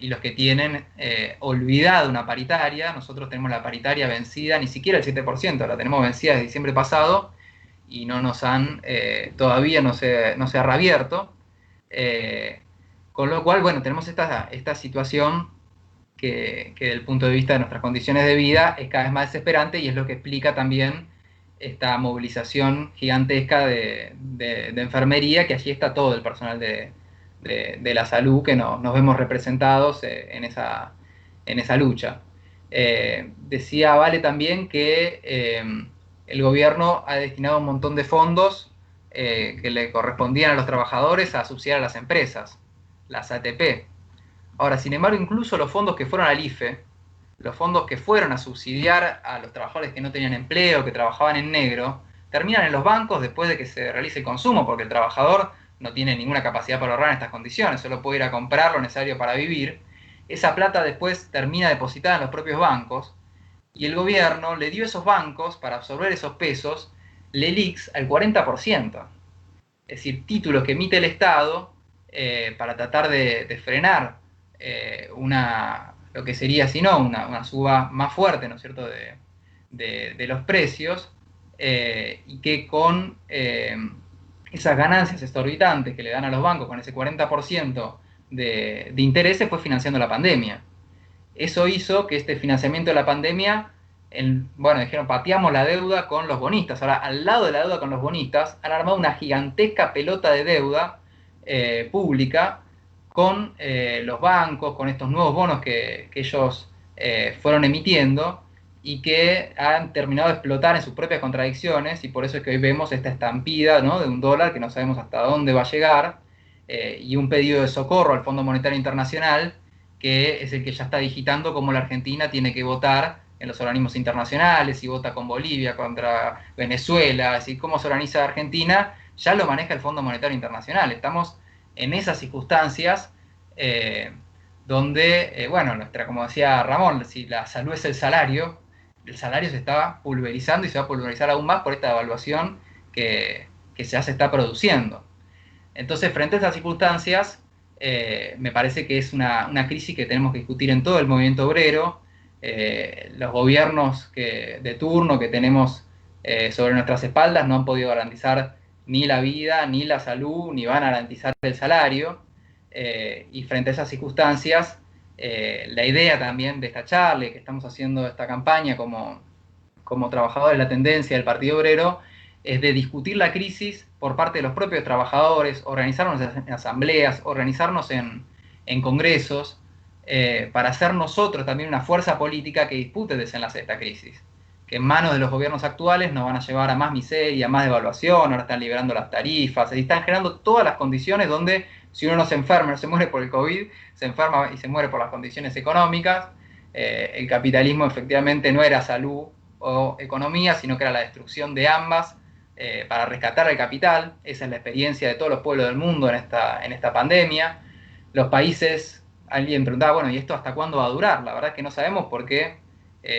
Speaker 5: y los que tienen olvidada una paritaria. Nosotros tenemos la paritaria vencida, ni siquiera el 7%, la tenemos vencida desde diciembre pasado, y no nos han, todavía no se ha reabierto. Con lo cual, bueno, tenemos esta situación que desde el punto de vista de nuestras condiciones de vida es cada vez más desesperante, y es lo que explica también esta movilización gigantesca de enfermería, que allí está todo el personal de la salud, que nos vemos representados en esa lucha. Decía Vale también que el gobierno ha destinado un montón de fondos que le correspondían a los trabajadores a subsidiar a las empresas, las ATP. Ahora, sin embargo, incluso los fondos que fueron al IFE, los fondos que fueron a subsidiar a los trabajadores que no tenían empleo, que trabajaban en negro, terminan en los bancos después de que se realice el consumo, porque el trabajador no tiene ninguna capacidad para ahorrar en estas condiciones, solo puede ir a comprar lo necesario para vivir. Esa plata después termina depositada en los propios bancos, y el gobierno le dio a esos bancos, para absorber esos pesos, LELIQs al 40%. Es decir, títulos que emite el Estado para tratar de frenar lo que sería, si no, una suba más fuerte, ¿no es cierto?, de los precios, y que con esas ganancias exorbitantes que le dan a los bancos, con ese 40% de intereses, fue financiando la pandemia. Eso hizo que este financiamiento de la pandemia, dijeron, pateamos la deuda con los bonistas. Ahora, al lado de la deuda con los bonistas, han armado una gigantesca pelota de deuda pública con los bancos, con estos nuevos bonos que ellos fueron emitiendo, y que han terminado de explotar en sus propias contradicciones, y por eso es que hoy vemos esta estampida, ¿no?, de un dólar que no sabemos hasta dónde va a llegar, y un pedido de socorro al Fondo Monetario Internacional, que es el que ya está digitando cómo la Argentina tiene que votar en los organismos internacionales, si vota con Bolivia contra Venezuela, así cómo se organiza Argentina, ya lo maneja el Fondo Monetario Internacional. Estamos en esas circunstancias donde, como decía Ramón, si la salud es el salario se está pulverizando, y se va a pulverizar aún más por esta devaluación que ya se está produciendo. Entonces, frente a esas circunstancias, me parece que es una crisis que tenemos que discutir en todo el movimiento obrero. Los gobiernos de turno que tenemos sobre nuestras espaldas no han podido garantizar ni la vida, ni la salud, ni van a garantizar el salario. Y frente a esas circunstancias, la idea también de esta charla, que estamos haciendo esta campaña como trabajadores de la tendencia del Partido Obrero, es de discutir la crisis por parte de los propios trabajadores, organizarnos en asambleas, organizarnos en congresos, para ser nosotros también una fuerza política que dispute el desenlace de esta crisis, que en manos de los gobiernos actuales nos van a llevar a más miseria, más devaluación, ahora están liberando las tarifas, y están generando todas las condiciones donde si uno no se enferma, no se muere por el COVID, se enferma y se muere por las condiciones económicas. El capitalismo efectivamente no era salud o economía, sino que era la destrucción de ambas para rescatar al capital. Esa es la experiencia de todos los pueblos del mundo en esta pandemia. Los países, alguien preguntaba, bueno, ¿y esto hasta cuándo va a durar? La verdad es que no sabemos porque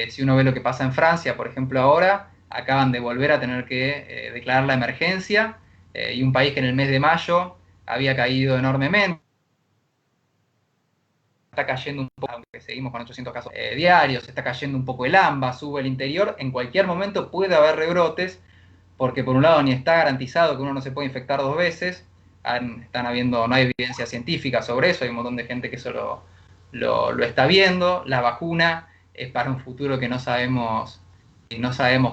Speaker 5: si uno ve lo que pasa en Francia, por ejemplo, ahora, acaban de volver a tener que declarar la emergencia, y un país que en el mes de mayo había caído enormemente, está cayendo un poco, aunque seguimos con 800 casos diarios, está cayendo un poco el AMBA, sube el interior, en cualquier momento puede haber rebrotes, porque por un lado ni está garantizado que uno no se puede infectar 2 veces, no hay evidencia científica sobre eso, hay un montón de gente que eso lo está viendo, la vacuna es para un futuro que no sabemos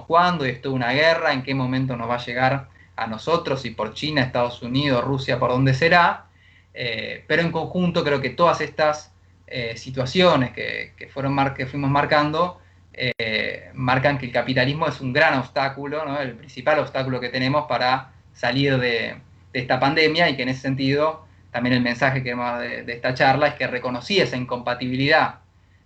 Speaker 5: cuándo, y esto es una guerra, en qué momento nos va a llegar a nosotros, y por China, Estados Unidos, Rusia, por dónde será, pero en conjunto creo que todas estas situaciones que fuimos marcando, marcan que el capitalismo es un gran obstáculo, ¿no? El principal obstáculo que tenemos para salir de esta pandemia, y que en ese sentido también el mensaje que hemos de esta charla es que reconocí esa incompatibilidad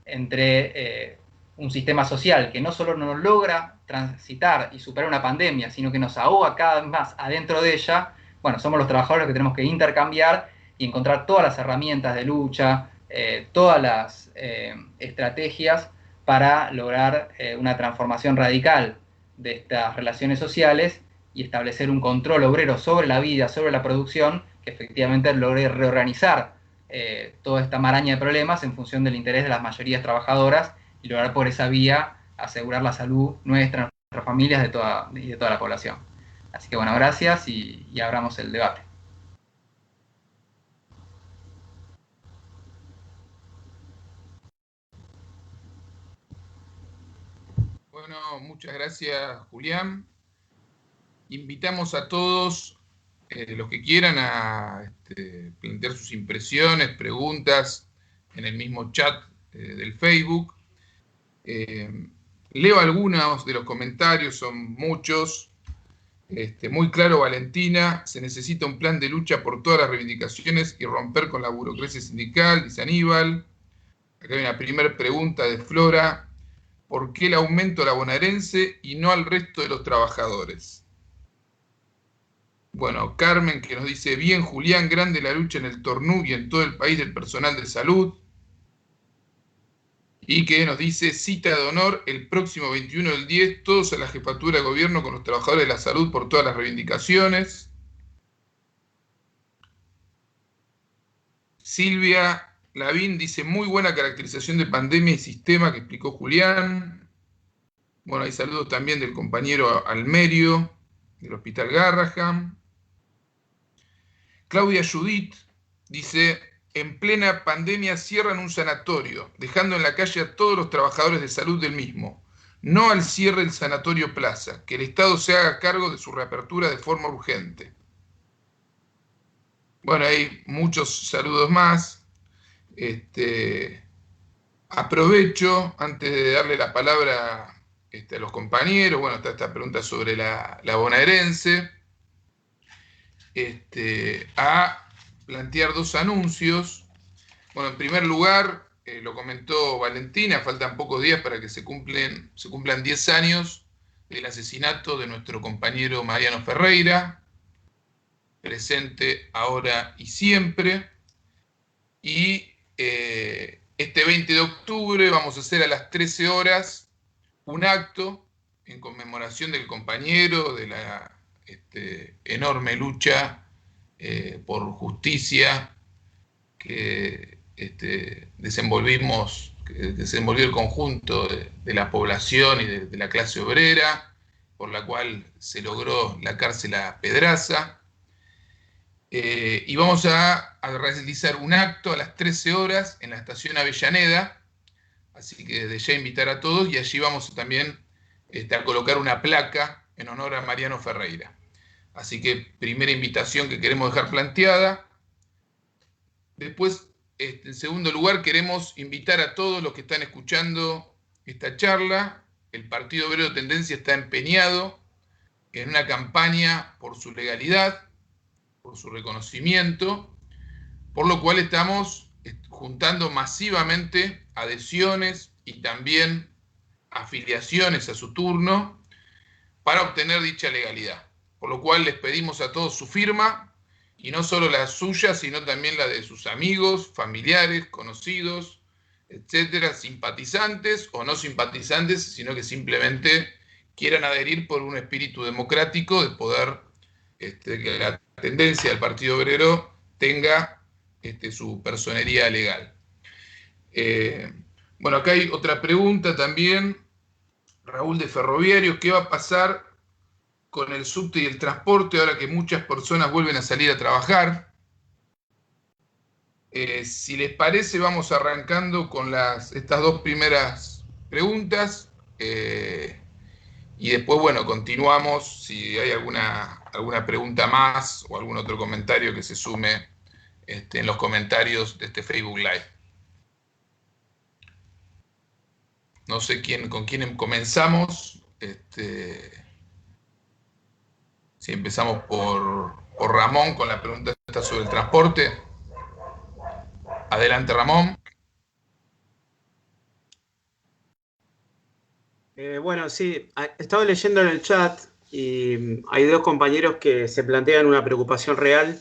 Speaker 5: entre un sistema social que no solo no logra transitar y superar una pandemia, sino que nos ahoga cada vez más adentro de ella. Bueno, somos los trabajadores que tenemos que intercambiar y encontrar todas las herramientas de lucha, todas las estrategias para lograr una transformación radical de estas relaciones sociales y establecer un control obrero sobre la vida, sobre la producción, que efectivamente logre reorganizar toda esta maraña de problemas en función del interés de las mayorías trabajadoras, y lograr por esa vía asegurar la salud nuestra, de nuestras familias y de toda la población. Así que bueno, gracias y abramos el debate.
Speaker 1: Bueno, muchas gracias, Julián. Invitamos a todos los que quieran a plantear sus impresiones, preguntas en el mismo chat del Facebook. Leo algunos de los comentarios, son muchos. Muy claro, Valentina, se necesita un plan de lucha por todas las reivindicaciones y romper con la burocracia sindical, dice Aníbal. Acá hay una primera pregunta de Flora: ¿por qué el aumento a la bonaerense y no al resto de los trabajadores? Bueno, Carmen, que nos dice: bien, Julián, grande la lucha en el Tornú y en todo el país del personal de salud. Y que nos dice: cita de honor, el próximo 21 del 10, todos a la jefatura de gobierno con los trabajadores de la salud por todas las reivindicaciones. Silvia Lavín dice: muy buena caracterización de pandemia y sistema que explicó Julián. Bueno, hay saludos también del compañero Almerio, del Hospital Garraham. Claudia Judith dice: en plena pandemia cierran un sanatorio, dejando en la calle a todos los trabajadores de salud del mismo. No al cierre del Sanatorio Plaza, que el Estado se haga cargo de su reapertura de forma urgente. Bueno, hay muchos saludos más. Aprovecho, antes de darle la palabra a los compañeros, bueno, está esta pregunta sobre la bonaerense, a plantear 2 anuncios. Bueno, en primer lugar, lo comentó Valentina, faltan pocos días para que se cumplan 10 años del asesinato de nuestro compañero Mariano Ferreira, presente ahora y siempre. Y este 20 de octubre vamos a hacer a las 13 horas un acto en conmemoración del compañero, de la enorme lucha por justicia que desenvolvió el conjunto de la población y de la clase obrera, por la cual se logró la cárcel a Pedraza. Y vamos a realizar un acto a las 13 horas en la estación Avellaneda, así que desde ya invitar a todos, y allí vamos también a colocar una placa en honor a Mariano Ferreira. Así que primera invitación que queremos dejar planteada. Después, en segundo lugar, queremos invitar a todos los que están escuchando esta charla. El Partido Obrero Tendencia está empeñado en una campaña por su legalidad, por su reconocimiento, por lo cual estamos juntando masivamente adhesiones y también afiliaciones a su turno para obtener dicha legalidad. Por lo cual les pedimos a todos su firma, y no solo la suya, sino también la de sus amigos, familiares, conocidos, etcétera, simpatizantes o no simpatizantes, sino que simplemente quieran adherir por un espíritu democrático de poder que la tendencia del Partido Obrero tenga su personería legal. Bueno, acá hay otra pregunta también, Raúl de Ferroviarios: ¿qué va a pasar con el subte y el transporte ahora que muchas personas vuelven a salir a trabajar? Si les parece, vamos arrancando con estas dos primeras preguntas, y después, bueno, continuamos si hay alguna pregunta más o algún otro comentario que se sume en los comentarios de este Facebook Live. No sé con quién comenzamos. Si empezamos por Ramón con la pregunta sobre el transporte. Adelante, Ramón.
Speaker 3: Bueno, sí, estaba leyendo en el chat y hay dos compañeros que se plantean una preocupación real.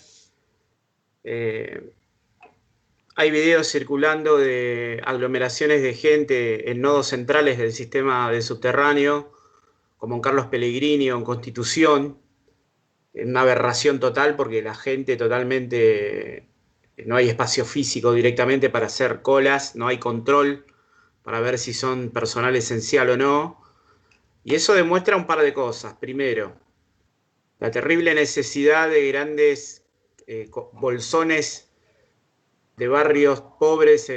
Speaker 3: Hay videos circulando de aglomeraciones de gente en nodos centrales del sistema de subterráneo, como en Carlos Pellegrini o en Constitución. Una aberración total porque la gente totalmente... No hay espacio físico directamente para hacer colas, no hay control para ver si son personal esencial o no. Y eso demuestra un par de cosas. Primero, la terrible necesidad de grandes bolsones de barrios pobres,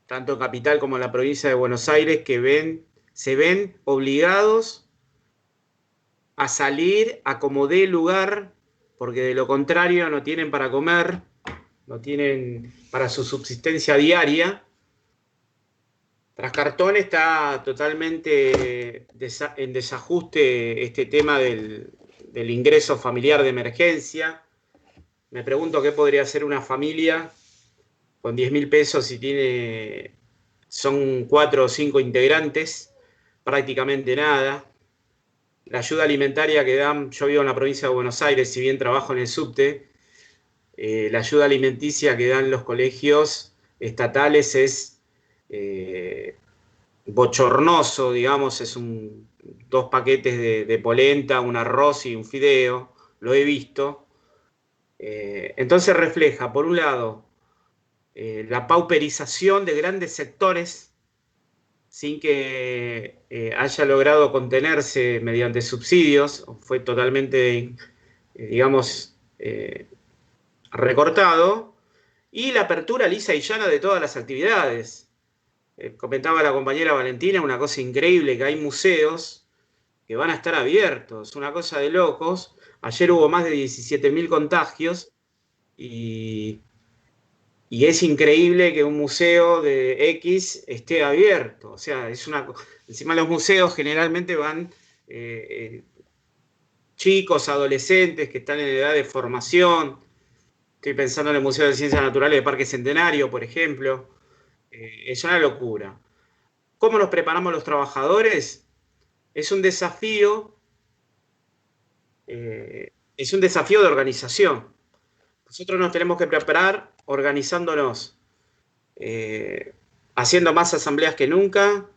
Speaker 3: tanto en Capital como en la provincia de Buenos Aires, que se ven obligados a salir a como dé lugar, porque de lo contrario no tienen para comer, no tienen para su subsistencia diaria. Trascartón está totalmente en desajuste este tema del ingreso familiar de emergencia. Me pregunto qué podría hacer una familia con 10.000 pesos si son 4 o 5 integrantes, prácticamente nada. La ayuda alimentaria que dan, yo vivo en la provincia de Buenos Aires, si bien trabajo en el subte, la ayuda alimenticia que dan los colegios estatales es bochornoso, digamos, es 2 paquetes de polenta, un arroz y un fideo, lo he visto. Entonces refleja, por un lado, la pauperización de grandes sectores sin que haya logrado contenerse mediante subsidios, fue totalmente, digamos, recortado, y la apertura lisa y llana de todas las actividades. Comentaba la compañera Valentina una cosa increíble, que hay museos que van a estar abiertos, una cosa de locos. Ayer hubo más de 17.000 contagios y es increíble que un museo de X esté abierto. O sea, encima los museos generalmente van chicos, adolescentes que están en edad de formación. Estoy pensando en el Museo de Ciencias Naturales de Parque Centenario, por ejemplo. Es una locura. ¿Cómo nos preparamos los trabajadores? Es un desafío de organización. Nosotros nos tenemos que preparar organizándonos, haciendo más asambleas que nunca,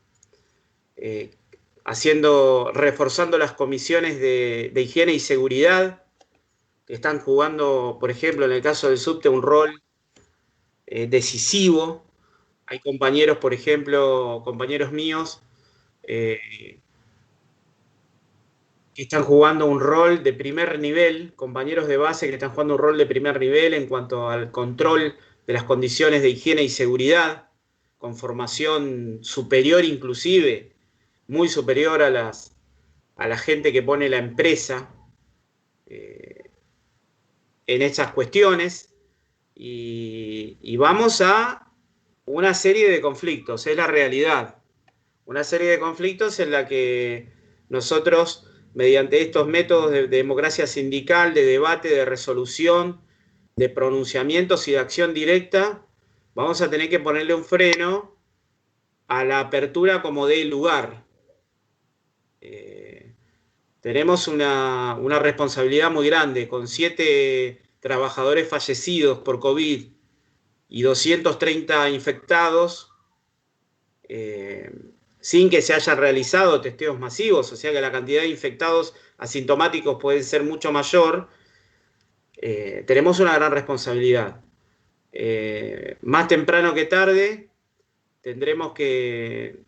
Speaker 3: reforzando las comisiones de higiene y seguridad, que están jugando, por ejemplo, en el caso del subte, un rol decisivo. Hay compañeros, por ejemplo, compañeros míos, que están jugando un rol de primer nivel, compañeros de base que están jugando un rol de primer nivel en cuanto al control de las condiciones de higiene y seguridad, con formación superior inclusive, muy superior a la gente que pone la empresa en estas cuestiones. y vamos a una serie de conflictos, es la realidad. Una serie de conflictos en la que nosotros, mediante estos métodos de democracia sindical, de debate, de resolución, de pronunciamientos y de acción directa, vamos a tener que ponerle un freno a la apertura como dé lugar. Tenemos una responsabilidad muy grande, con 7 trabajadores fallecidos por COVID y 230 infectados, sin que se hayan realizado testeos masivos, o sea que la cantidad de infectados asintomáticos puede ser mucho mayor. Tenemos una gran responsabilidad. Más temprano que tarde tendremos que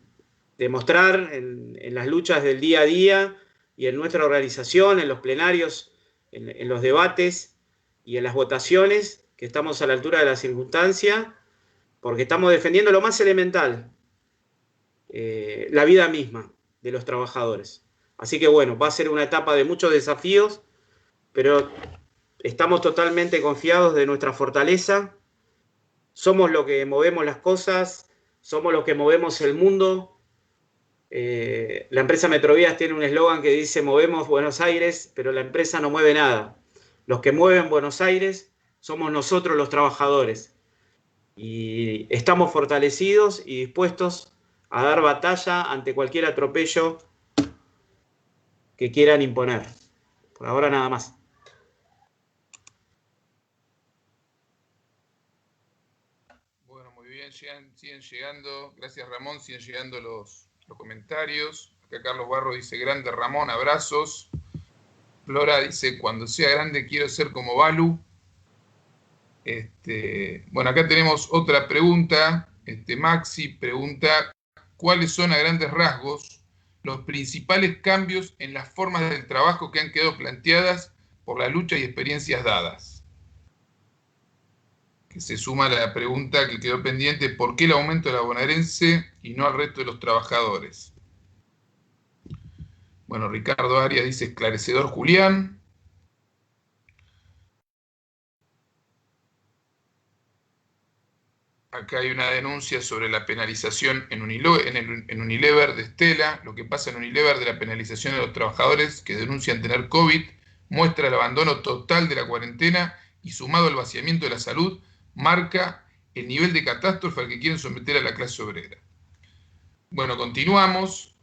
Speaker 3: demostrar en las luchas del día a día y en nuestra organización, en los plenarios, en los debates y en las votaciones, que estamos a la altura de la circunstancia, porque estamos defendiendo lo más elemental, la vida misma de los trabajadores. Así que bueno, va a ser una etapa de muchos desafíos, pero estamos totalmente confiados de nuestra fortaleza. Somos los que movemos las cosas, somos los que movemos el mundo. La empresa Metrovías tiene un eslogan que dice: movemos Buenos Aires, pero la empresa no mueve nada. Los que mueven Buenos Aires somos nosotros, los trabajadores. Y estamos fortalecidos y dispuestos a dar batalla ante cualquier atropello que quieran imponer. Por ahora nada más.
Speaker 1: Bueno, muy bien, siguen llegando, gracias Ramón, siguen llegando los comentarios. Acá Carlos Barro dice: grande Ramón, abrazos. Flora dice: cuando sea grande quiero ser como Balu. Bueno, acá tenemos otra pregunta. Maxi pregunta: ¿cuáles son a grandes rasgos los principales cambios en las formas del trabajo que han quedado planteadas por la lucha y experiencias dadas? Que se suma a la pregunta que quedó pendiente: ¿por qué el aumento de la bonaerense y no al resto de los trabajadores? Bueno, Ricardo Arias dice: esclarecedor Julián. Acá hay una denuncia sobre la penalización en Unilever de Estela. Lo que pasa en Unilever de la penalización de los trabajadores que denuncian tener COVID muestra el abandono total de la cuarentena y, sumado al vaciamiento de la salud, marca el nivel de catástrofe al que quieren someter a la clase obrera. Bueno, continuamos.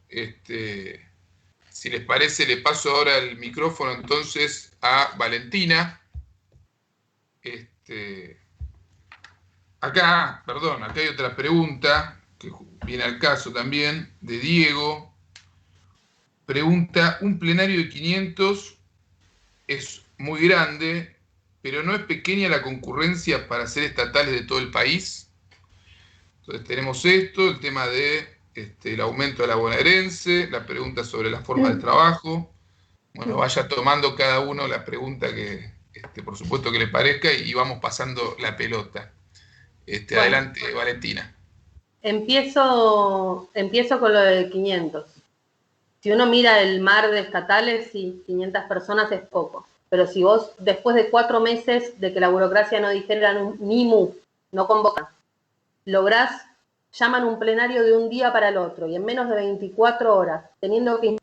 Speaker 1: Si les parece, le paso ahora el micrófono entonces a Valentina. Acá hay otra pregunta que viene al caso también, de Diego. Pregunta: un plenario de 500 es muy grande, pero ¿no es pequeña la concurrencia para ser estatales de todo el país? Entonces tenemos esto, el tema de el aumento de la bonaerense, la pregunta sobre la forma del trabajo. Bueno, vaya tomando cada uno la pregunta que, por supuesto, que le parezca, y vamos pasando la pelota. Bueno, adelante, Valentina.
Speaker 4: Empiezo con lo de 500. Si uno mira el mar de estatales, sí, 500 personas es poco. Pero si vos, después de 4 meses de que la burocracia no dijera ni mu, no convocan, llaman un plenario de un día para el otro, y en menos de 24 horas, teniendo que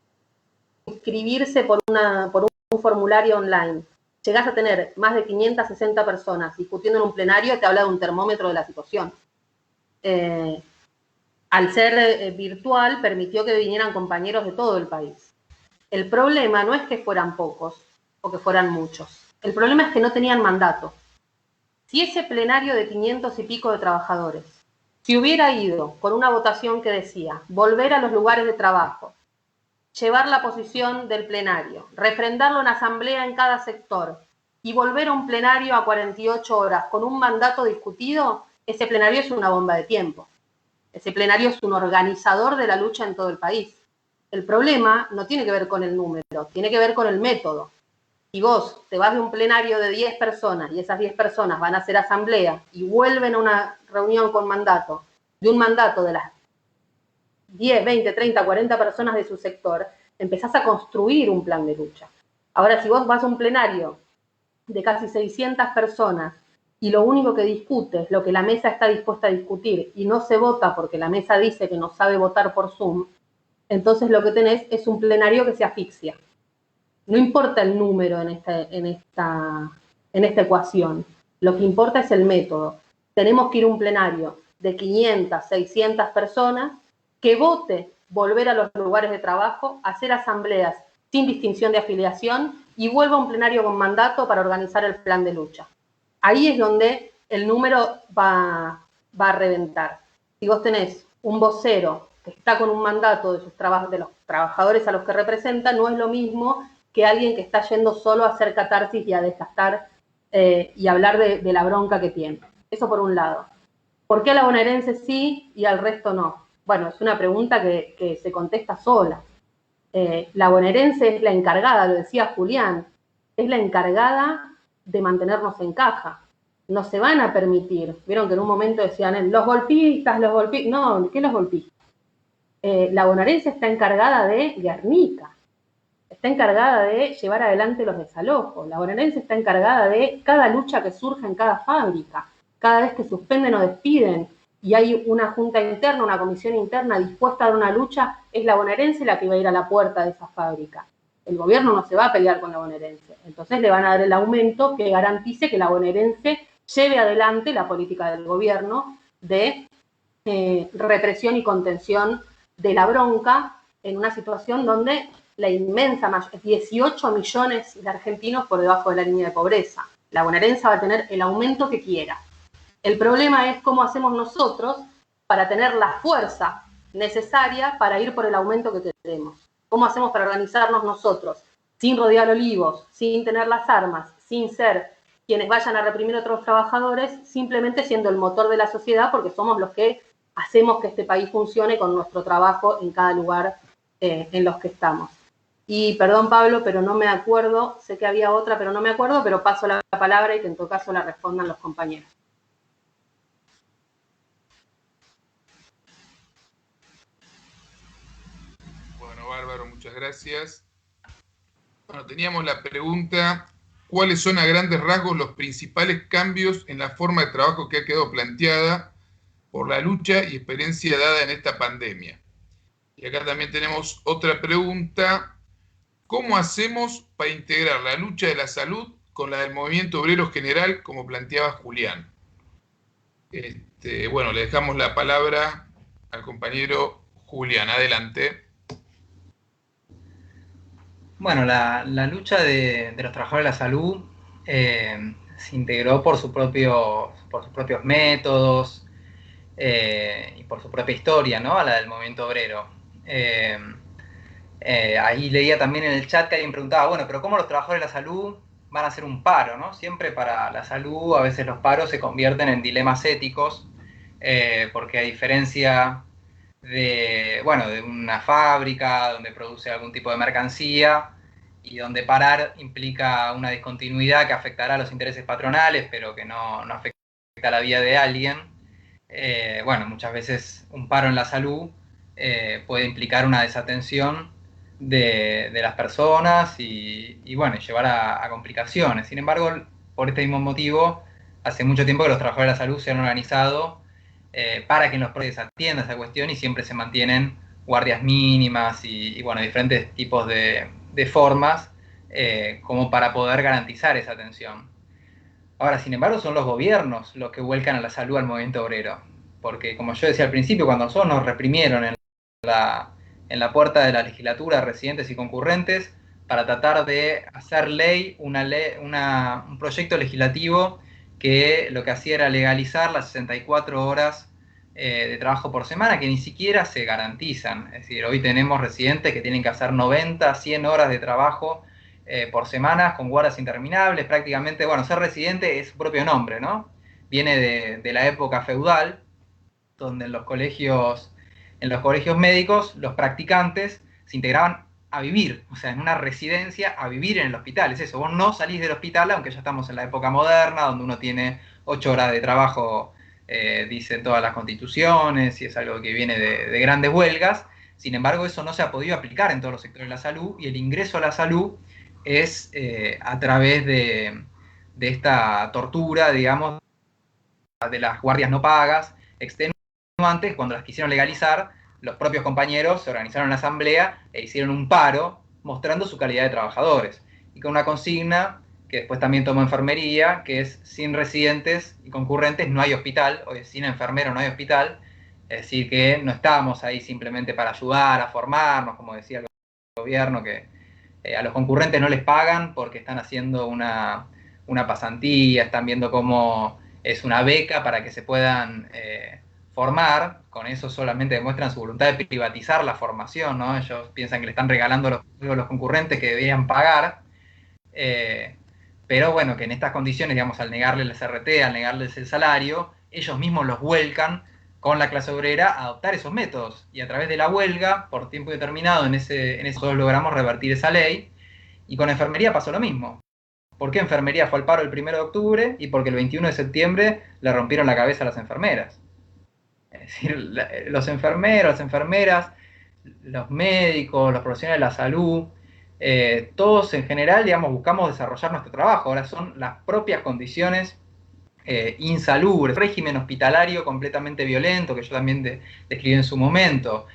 Speaker 4: inscribirse por un formulario online, llegás a tener más de 560 personas discutiendo en un plenario, te habla de un termómetro de la situación. Al ser virtual, permitió que vinieran compañeros de todo el país. El problema no es que fueran pocos o que fueran muchos. El problema es que no tenían mandato. Si ese plenario de 500 y pico de trabajadores, si hubiera ido con una votación que decía volver a los lugares de trabajo, llevar la posición del plenario, refrendarlo en asamblea en cada sector y volver a un plenario a 48 horas con un mandato discutido, ese plenario es una bomba de tiempo. Ese plenario es un organizador de la lucha en todo el país. El problema no tiene que ver con el número, tiene que ver con el método. Si vos te vas de un plenario de 10 personas y esas 10 personas van a hacer asamblea y vuelven a una reunión con mandato, de un mandato de las 10, 20, 30, 40 personas de su sector, empezás a construir un plan de lucha. Ahora, si vos vas a un plenario de casi 600 personas y lo único que discute es lo que la mesa está dispuesta a discutir y no se vota porque la mesa dice que no sabe votar por Zoom, entonces lo que tenés es un plenario que se asfixia. No importa el número en esta ecuación, lo que importa es el método. Tenemos que ir a un plenario de 500, 600 personas que vote volver a los lugares de trabajo, hacer asambleas sin distinción de afiliación y vuelva a un plenario con mandato para organizar el plan de lucha. Ahí es donde el número va a reventar. Si vos tenés un vocero que está con un mandato de los trabajadores a los que representa, no es lo mismo que alguien que está yendo solo a hacer catarsis y a desgastar y hablar de la bronca que tiene. Eso por un lado. ¿Por qué a la bonaerense sí y al resto no? Bueno, es una pregunta que se contesta sola. La bonaerense es la encargada, lo decía Julián, es la encargada de mantenernos en caja. No se van a permitir. Vieron que en un momento decían, los golpistas. No, ¿qué los golpistas? La bonaerense está encargada de Guernica. Está encargada de llevar adelante los desalojos. La bonaerense está encargada de cada lucha que surge en cada fábrica. Cada vez que suspenden o despiden y hay una junta interna, una comisión interna dispuesta a dar una lucha, es la bonaerense la que va a ir a la puerta de esa fábrica. El gobierno no se va a pelear con la bonaerense. Entonces le van a dar el aumento que garantice que la bonaerense lleve adelante la política del gobierno de represión y contención de la bronca en una situación donde la inmensa mayoría, 18 millones de argentinos por debajo de la línea de pobreza. La bonaerense va a tener el aumento que quiera. El problema es cómo hacemos nosotros para tener la fuerza necesaria para ir por el aumento que queremos. ¿Cómo hacemos para organizarnos nosotros? Sin rodear olivos, sin tener las armas, sin ser quienes vayan a reprimir a otros trabajadores, simplemente siendo el motor de la sociedad porque somos los que hacemos que este país funcione con nuestro trabajo en cada lugar en los que estamos. Y perdón, Pablo, pero no me acuerdo, sé que había otra, pero no me acuerdo, pero paso la palabra y que en todo caso la respondan los compañeros.
Speaker 1: Bueno, bárbaro, muchas gracias. Bueno, teníamos la pregunta, ¿cuáles son a grandes rasgos los principales cambios en la forma de trabajo que ha quedado planteada por la lucha y experiencia dada en esta pandemia? Y acá también tenemos otra pregunta, ¿cómo hacemos para integrar la lucha de la salud con la del movimiento obrero general, como planteaba Julián? Bueno, le dejamos la palabra al compañero Julián. Adelante.
Speaker 5: Bueno, la lucha de los trabajadores de la salud se integró por sus propios métodos y por su propia historia, ¿no? A la del movimiento obrero. Ahí leía también en el chat que alguien preguntaba, bueno, pero ¿cómo los trabajadores de la salud van a hacer un paro, ¿no? Siempre para la salud a veces los paros se convierten en dilemas éticos, porque a diferencia de una fábrica donde produce algún tipo de mercancía y donde parar implica una discontinuidad que afectará a los intereses patronales, pero que no afecta a la vida de alguien, muchas veces un paro en la salud puede implicar una desatención de las personas y llevar a complicaciones. Sin embargo, por este mismo motivo, hace mucho tiempo que los trabajadores de la salud se han organizado para que en los proyectos atienda esa cuestión y siempre se mantienen guardias mínimas y diferentes tipos de formas como para poder garantizar esa atención. Ahora, sin embargo, son los gobiernos los que vuelcan a la salud al movimiento obrero, porque como yo decía al principio, cuando nosotros nos reprimieron en la puerta de la legislatura, residentes y concurrentes, para tratar de hacer un proyecto legislativo que lo que hacía era legalizar las 64 horas de trabajo por semana, que ni siquiera se garantizan. Es decir, hoy tenemos residentes que tienen que hacer 90, 100 horas de trabajo por semana, con guardias interminables, prácticamente, ser residente es su propio nombre, ¿no? Viene de la época feudal, donde en los colegios médicos, los practicantes se integraban a vivir, o sea, en una residencia, a vivir en el hospital. Es eso, vos no salís del hospital, aunque ya estamos en la época moderna, donde uno tiene 8 horas de trabajo, dicen todas las constituciones, y es algo que viene de grandes huelgas. Sin embargo, eso no se ha podido aplicar en todos los sectores de la salud, y el ingreso a la salud es a través de esta tortura, digamos, de las guardias no pagas, extenuantes, cuando las quisieron legalizar, los propios compañeros se organizaron en la asamblea e hicieron un paro mostrando su calidad de trabajadores. Y con una consigna que después también tomó enfermería, que es: sin residentes y concurrentes no hay hospital, o sin enfermero no hay hospital. Es decir, que no estábamos ahí simplemente para ayudar a formarnos, como decía el gobierno, que a los concurrentes no les pagan porque están haciendo una pasantía, están viendo cómo es una beca para que se puedan formar. Con eso solamente demuestran su voluntad de privatizar la formación, ¿no? Ellos piensan que le están regalando los concurrentes que deberían pagar. Pero bueno, que en estas condiciones, digamos, al negarles el CRT, al negarles el salario, ellos mismos los vuelcan con la clase obrera a adoptar esos métodos. Y a través de la huelga, por tiempo determinado, en ese nosotros logramos revertir esa ley. Y con enfermería pasó lo mismo. ¿Por qué enfermería fue al paro el 1 de octubre? Y porque el 21 de septiembre le rompieron la cabeza a las enfermeras. Es decir, los enfermeros, las enfermeras, los médicos, los profesionales de la salud, todos en general, digamos, buscamos desarrollar nuestro trabajo. Ahora son las propias condiciones insalubres, régimen hospitalario completamente violento, que yo también describí en su momento,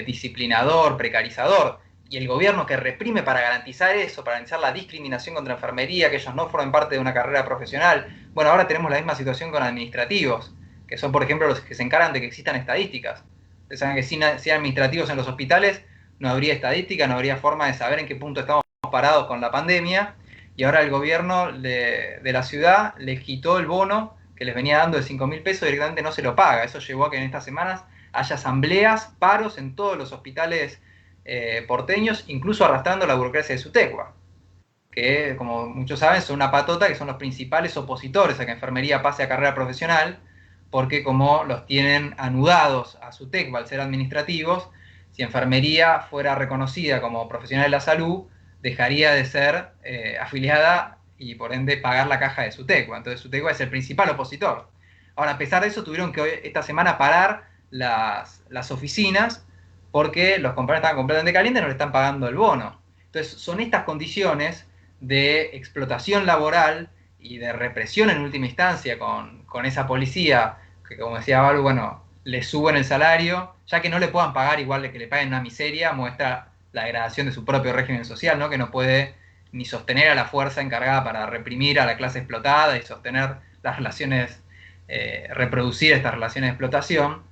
Speaker 5: disciplinador, precarizador, y el gobierno que reprime para garantizar eso, para garantizar la discriminación contra enfermería, que ellos no formen parte de una carrera profesional. Bueno, ahora tenemos la misma situación con administrativos, que son, por ejemplo, los que se encargan de que existan estadísticas. Ustedes saben que sin administrativos en los hospitales no habría estadística, no habría forma de saber en qué punto estamos parados con la pandemia, y ahora el gobierno de la ciudad les quitó el bono que les venía dando de 5.000 pesos, directamente no se lo paga. Eso llevó a que en estas semanas haya asambleas, paros en todos los hospitales porteños, incluso arrastrando la burocracia de SUTECUA, que, como muchos saben, son una patota, que son los principales opositores a que enfermería pase a carrera profesional, porque como los tienen anudados a SUTECUA al ser administrativos, si enfermería fuera reconocida como profesional de la salud, dejaría de ser afiliada y por ende pagar la caja de SUTECUA. Entonces SUTECUA es el principal opositor. Ahora, a pesar de eso, tuvieron que esta semana parar las oficinas porque los compañeros estaban completamente calientes y no le están pagando el bono. Entonces son estas condiciones de explotación laboral y de represión en última instancia con esa policía que, como decía Balu, bueno, le suben el salario, ya que no le puedan pagar igual de que le paguen una miseria, muestra la degradación de su propio régimen social, ¿no? Que no puede ni sostener a la fuerza encargada para reprimir a la clase explotada y sostener las relaciones, reproducir estas relaciones de explotación.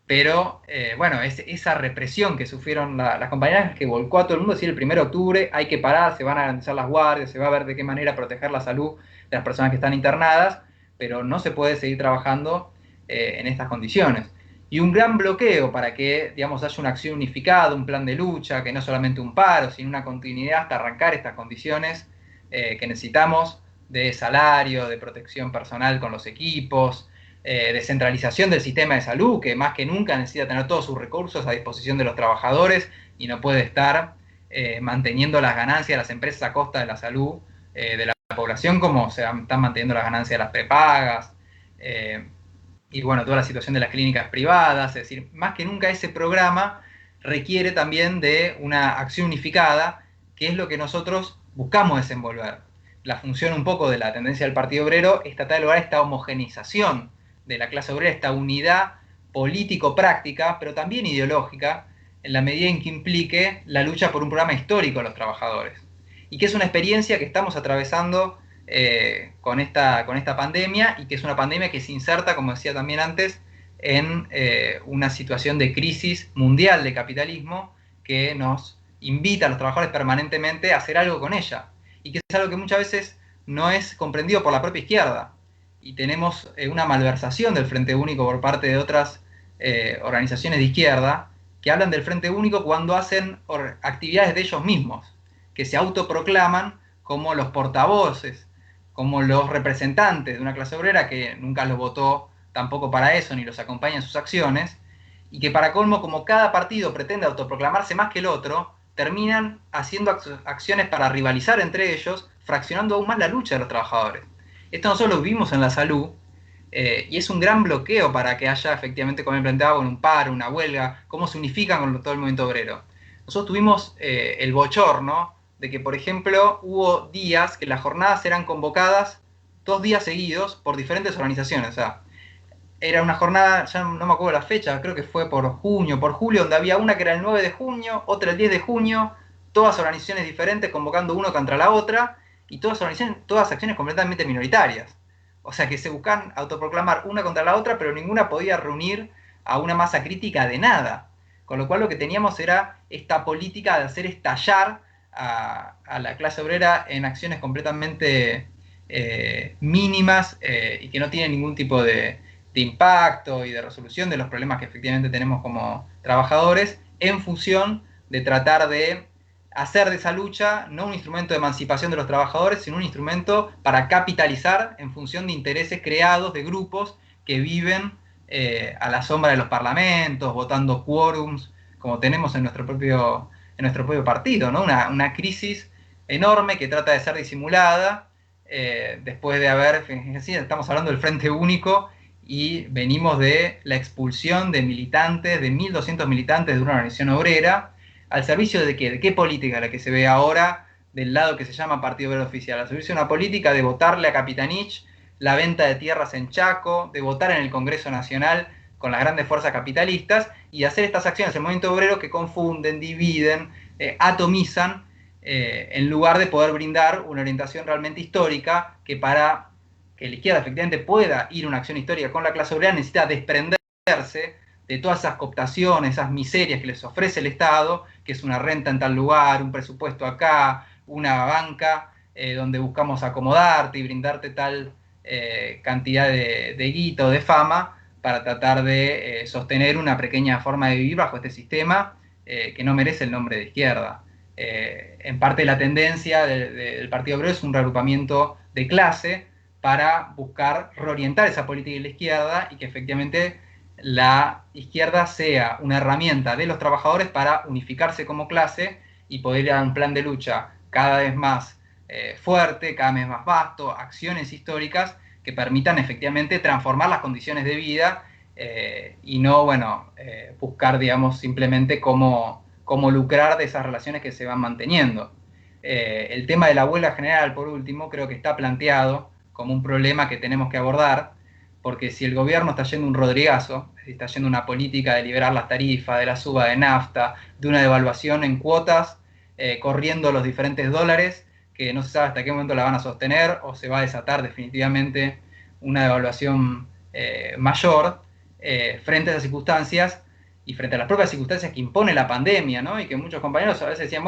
Speaker 5: Pero, bueno, esa represión que sufrieron las compañeras, que volcó a todo el mundo, decir, el 1 de octubre hay que parar, se van a garantizar las guardias, se va a ver de qué manera proteger la salud de las personas que están internadas, pero no se puede seguir trabajando en estas condiciones. Y un gran bloqueo para que, digamos, haya una acción unificada, un plan de lucha, que no solamente un paro, sino una continuidad hasta arrancar estas condiciones que necesitamos de salario, de protección personal con los equipos, descentralización del sistema de salud, que más que nunca necesita tener todos sus recursos a disposición de los trabajadores y no puede estar manteniendo las ganancias de las empresas a costa de la salud de la población, como se están manteniendo las ganancias de las prepagas, y bueno, toda la situación de las clínicas privadas. Es decir, más que nunca ese programa requiere también de una acción unificada, que es lo que nosotros buscamos desenvolver. La función un poco de la tendencia del Partido Obrero es tratar de lograr esta homogenización de la clase obrera, esta unidad político-práctica, pero también ideológica, en la medida en que implique la lucha por un programa histórico de los trabajadores. Y que es una experiencia que estamos atravesando con esta pandemia, y que es una pandemia que se inserta, como decía también antes, en una situación de crisis mundial de capitalismo que nos invita a los trabajadores permanentemente a hacer algo con ella, y que es algo que muchas veces no es comprendido por la propia izquierda. Y tenemos una malversación del Frente Único por parte de otras organizaciones de izquierda que hablan del Frente Único cuando hacen actividades de ellos mismos, que se autoproclaman como los portavoces, como los representantes de una clase obrera que nunca los votó tampoco para eso, ni los acompaña en sus acciones, y que para colmo, como cada partido pretende autoproclamarse más que el otro, terminan haciendo acciones para rivalizar entre ellos, fraccionando aún más la lucha de los trabajadores. Esto nosotros lo vimos en la salud, y es un gran bloqueo para que haya efectivamente, como he planteado, un paro, una huelga, cómo se unifican con todo el movimiento obrero. Nosotros tuvimos el bochorno de que, por ejemplo, hubo días que las jornadas eran convocadas 2 días seguidos por diferentes organizaciones. O sea, era una jornada, ya no me acuerdo la fecha, creo que fue por junio, por julio, donde había una que era el 9 de junio, otra el 10 de junio, todas organizaciones diferentes convocando uno contra la otra, y todas acciones completamente minoritarias. O sea que se buscan autoproclamar una contra la otra, pero ninguna podía reunir a una masa crítica de nada. Con lo cual lo que teníamos era esta política de hacer estallar a la clase obrera en acciones completamente mínimas y que no tienen ningún tipo de impacto y de resolución de los problemas que efectivamente tenemos como trabajadores, en función de tratar de hacer de esa lucha no un instrumento de emancipación de los trabajadores, sino un instrumento para capitalizar en función de intereses creados de grupos que viven a la sombra de los parlamentos, votando quórums, como tenemos en nuestro propio partido, ¿no? Una crisis enorme que trata de ser disimulada, después de haber, estamos hablando del Frente Único, y venimos de la expulsión de militantes, de 1.200 militantes de una organización obrera, al servicio de ¿qué? ¿De qué política? La que se ve ahora del lado que se llama Partido Obrero Oficial, al servicio de una política de votarle a Capitanich la venta de tierras en Chaco, de votar en el Congreso Nacional con las grandes fuerzas capitalistas y hacer estas acciones en el movimiento obrero que confunden, dividen, atomizan, en lugar de poder brindar una orientación realmente histórica que para que la izquierda efectivamente pueda ir a una acción histórica con la clase obrera necesita desprenderse de todas esas cooptaciones, esas miserias que les ofrece el Estado, que es una renta en tal lugar, un presupuesto acá, una banca donde buscamos acomodarte y brindarte tal cantidad de guita o de fama para tratar de sostener una pequeña forma de vivir bajo este sistema que no merece el nombre de izquierda. En parte la tendencia del Partido Obrero es un reagrupamiento de clase para buscar reorientar esa política de la izquierda y que efectivamente la izquierda sea una herramienta de los trabajadores para unificarse como clase y poder ir a un plan de lucha cada vez más fuerte, cada vez más vasto, acciones históricas que permitan efectivamente transformar las condiciones de vida y no, buscar, digamos, simplemente cómo lucrar de esas relaciones que se van manteniendo. El tema de la huelga general, por último, creo que está planteado como un problema que tenemos que abordar, porque si el gobierno está yendo un rodrigazo, es decir, está yendo una política de liberar las tarifas, de la suba de nafta, de una devaluación en cuotas, corriendo los diferentes dólares, que no se sabe hasta qué momento la van a sostener, o se va a desatar definitivamente una devaluación mayor, frente a esas circunstancias, y frente a las propias circunstancias que impone la pandemia, ¿no? Y que muchos compañeros a veces decían,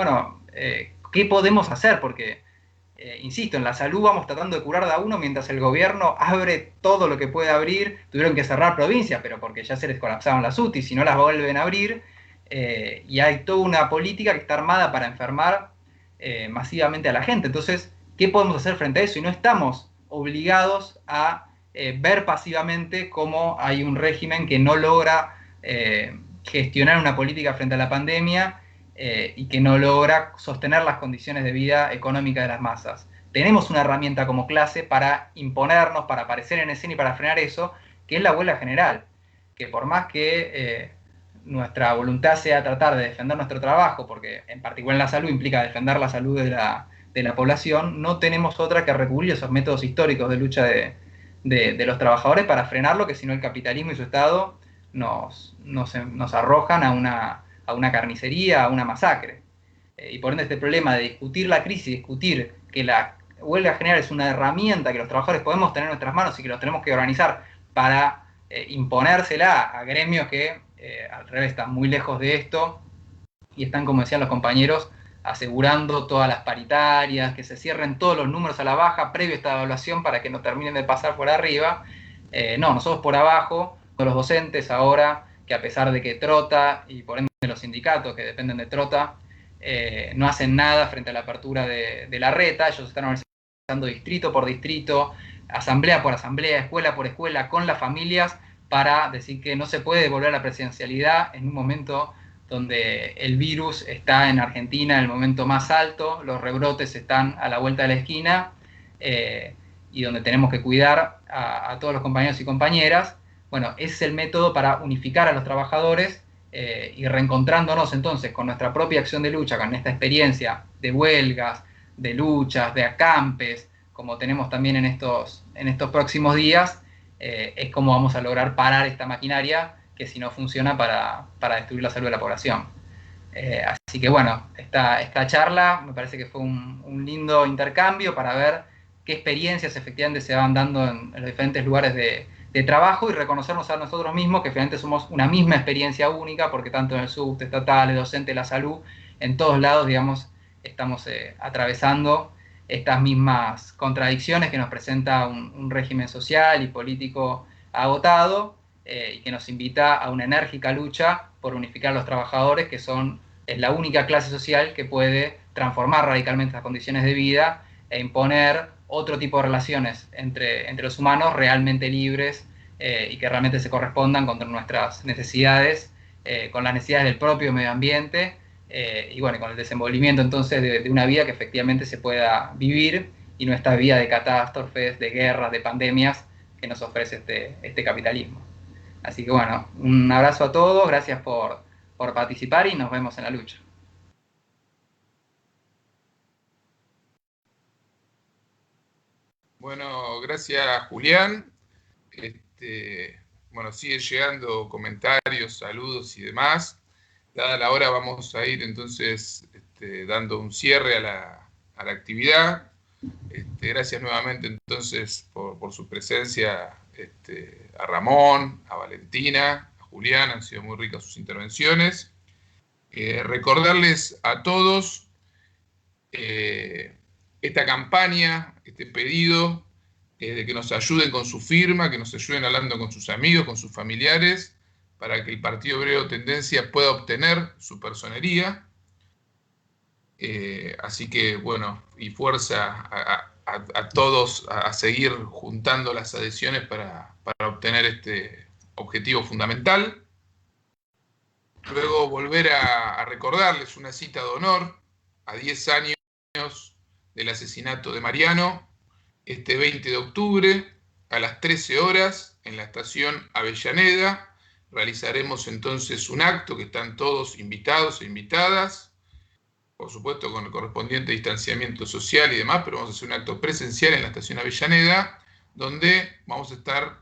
Speaker 5: ¿qué podemos hacer? Porque insisto, en la salud vamos tratando de curar de a uno mientras el gobierno abre todo lo que puede abrir. Tuvieron que cerrar provincias, pero porque ya se les colapsaron las UTI, si no las vuelven a abrir. Y hay toda una política que está armada para enfermar masivamente a la gente. Entonces, ¿qué podemos hacer frente a eso? Y no estamos obligados a ver pasivamente cómo hay un régimen que no logra gestionar una política frente a la pandemia y que no logra sostener las condiciones de vida económica de las masas. Tenemos una herramienta como clase para imponernos, para aparecer en escena y para frenar eso, que es la huelga general, que por más que nuestra voluntad sea tratar de defender nuestro trabajo, porque en particular en la salud implica defender la salud de la población, no tenemos otra que recurrir a esos métodos históricos de lucha de los trabajadores para frenarlo, que si no el capitalismo y su Estado nos arrojan a una carnicería, a una masacre. Y por ende este problema de discutir la crisis, discutir que la huelga general es una herramienta que los trabajadores podemos tener en nuestras manos y que los tenemos que organizar para imponérsela a gremios que al revés están muy lejos de esto y están, como decían los compañeros, asegurando todas las paritarias, que se cierren todos los números a la baja previo a esta evaluación para que no terminen de pasar por arriba. No, nosotros por abajo, los docentes ahora, que a pesar de que Trota y por ende los sindicatos que dependen de Trota no hacen nada frente a la apertura de la reta, ellos están organizando distrito por distrito, asamblea por asamblea, escuela por escuela, con las familias, para decir que no se puede volver a la presidencialidad en un momento donde el virus está en Argentina en el momento más alto, los rebrotes están a la vuelta de la esquina, y donde tenemos que cuidar a todos los compañeros y compañeras. Bueno, ese es el método para unificar a los trabajadores y reencontrándonos entonces con nuestra propia acción de lucha, con esta experiencia de huelgas, de luchas, de acampes, como tenemos también en estos próximos días, es cómo vamos a lograr parar esta maquinaria que si no funciona para destruir la salud de la población. Así que bueno, esta charla me parece que fue un lindo intercambio para ver qué experiencias efectivamente se van dando en los diferentes lugares de trabajo y reconocernos a nosotros mismos que finalmente somos una misma experiencia única, porque tanto en el subte, estatales, docente, la salud, en todos lados, digamos, estamos atravesando estas mismas contradicciones que nos presenta un régimen social y político agotado, y que nos invita a una enérgica lucha por unificar a los trabajadores, que es la única clase social que puede transformar radicalmente las condiciones de vida e imponer otro tipo de relaciones entre los humanos realmente libres, y que realmente se correspondan con nuestras necesidades, con las necesidades del propio medio ambiente, y bueno, con el desenvolvimiento entonces de una vida que efectivamente se pueda vivir y no esta vida de catástrofes, de guerras, de pandemias que nos ofrece este capitalismo. Así que bueno, un abrazo a todos, gracias por participar y nos vemos en la lucha.
Speaker 1: Bueno, gracias Julián. Bueno, siguen llegando comentarios, saludos y demás. Dada la hora vamos a ir entonces dando un cierre a la actividad. Gracias nuevamente entonces por su presencia a Ramón, a Valentina, a Julián, han sido muy ricas sus intervenciones. Recordarles a todos esta campaña, este pedido de que nos ayuden con su firma, que nos ayuden hablando con sus amigos, con sus familiares, para que el Partido Obrero Tendencia pueda obtener su personería. Así que, bueno, y fuerza a todos a seguir juntando las adhesiones para obtener este objetivo fundamental. Luego volver a recordarles una cita de honor a 10 años del asesinato de Mariano, este 20 de octubre a las 13 horas en la estación Avellaneda. Realizaremos entonces un acto que están todos invitados e invitadas, por supuesto con el correspondiente distanciamiento social y demás, pero vamos a hacer un acto presencial en la estación Avellaneda, donde vamos a estar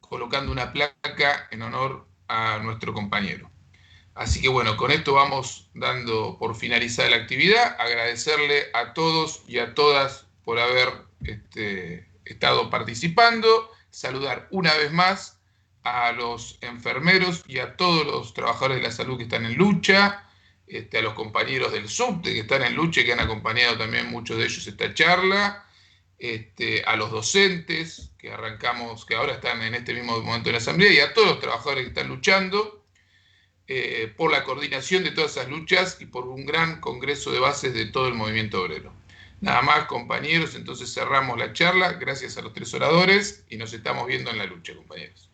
Speaker 1: colocando una placa en honor a nuestro compañero. Así que bueno, con esto vamos dando por finalizada la actividad. Agradecerle a todos y a todas por haber estado participando. Saludar una vez más a los enfermeros y a todos los trabajadores de la salud que están en lucha, a los compañeros del subte que están en lucha y que han acompañado también muchos de ellos esta charla, a los docentes que ahora están en este mismo momento en la asamblea, y a todos los trabajadores que están luchando por la coordinación de todas esas luchas y por un gran congreso de bases de todo el movimiento obrero. Nada más, compañeros, entonces cerramos la charla. Gracias a los 3 oradores y nos estamos viendo en la lucha, compañeros.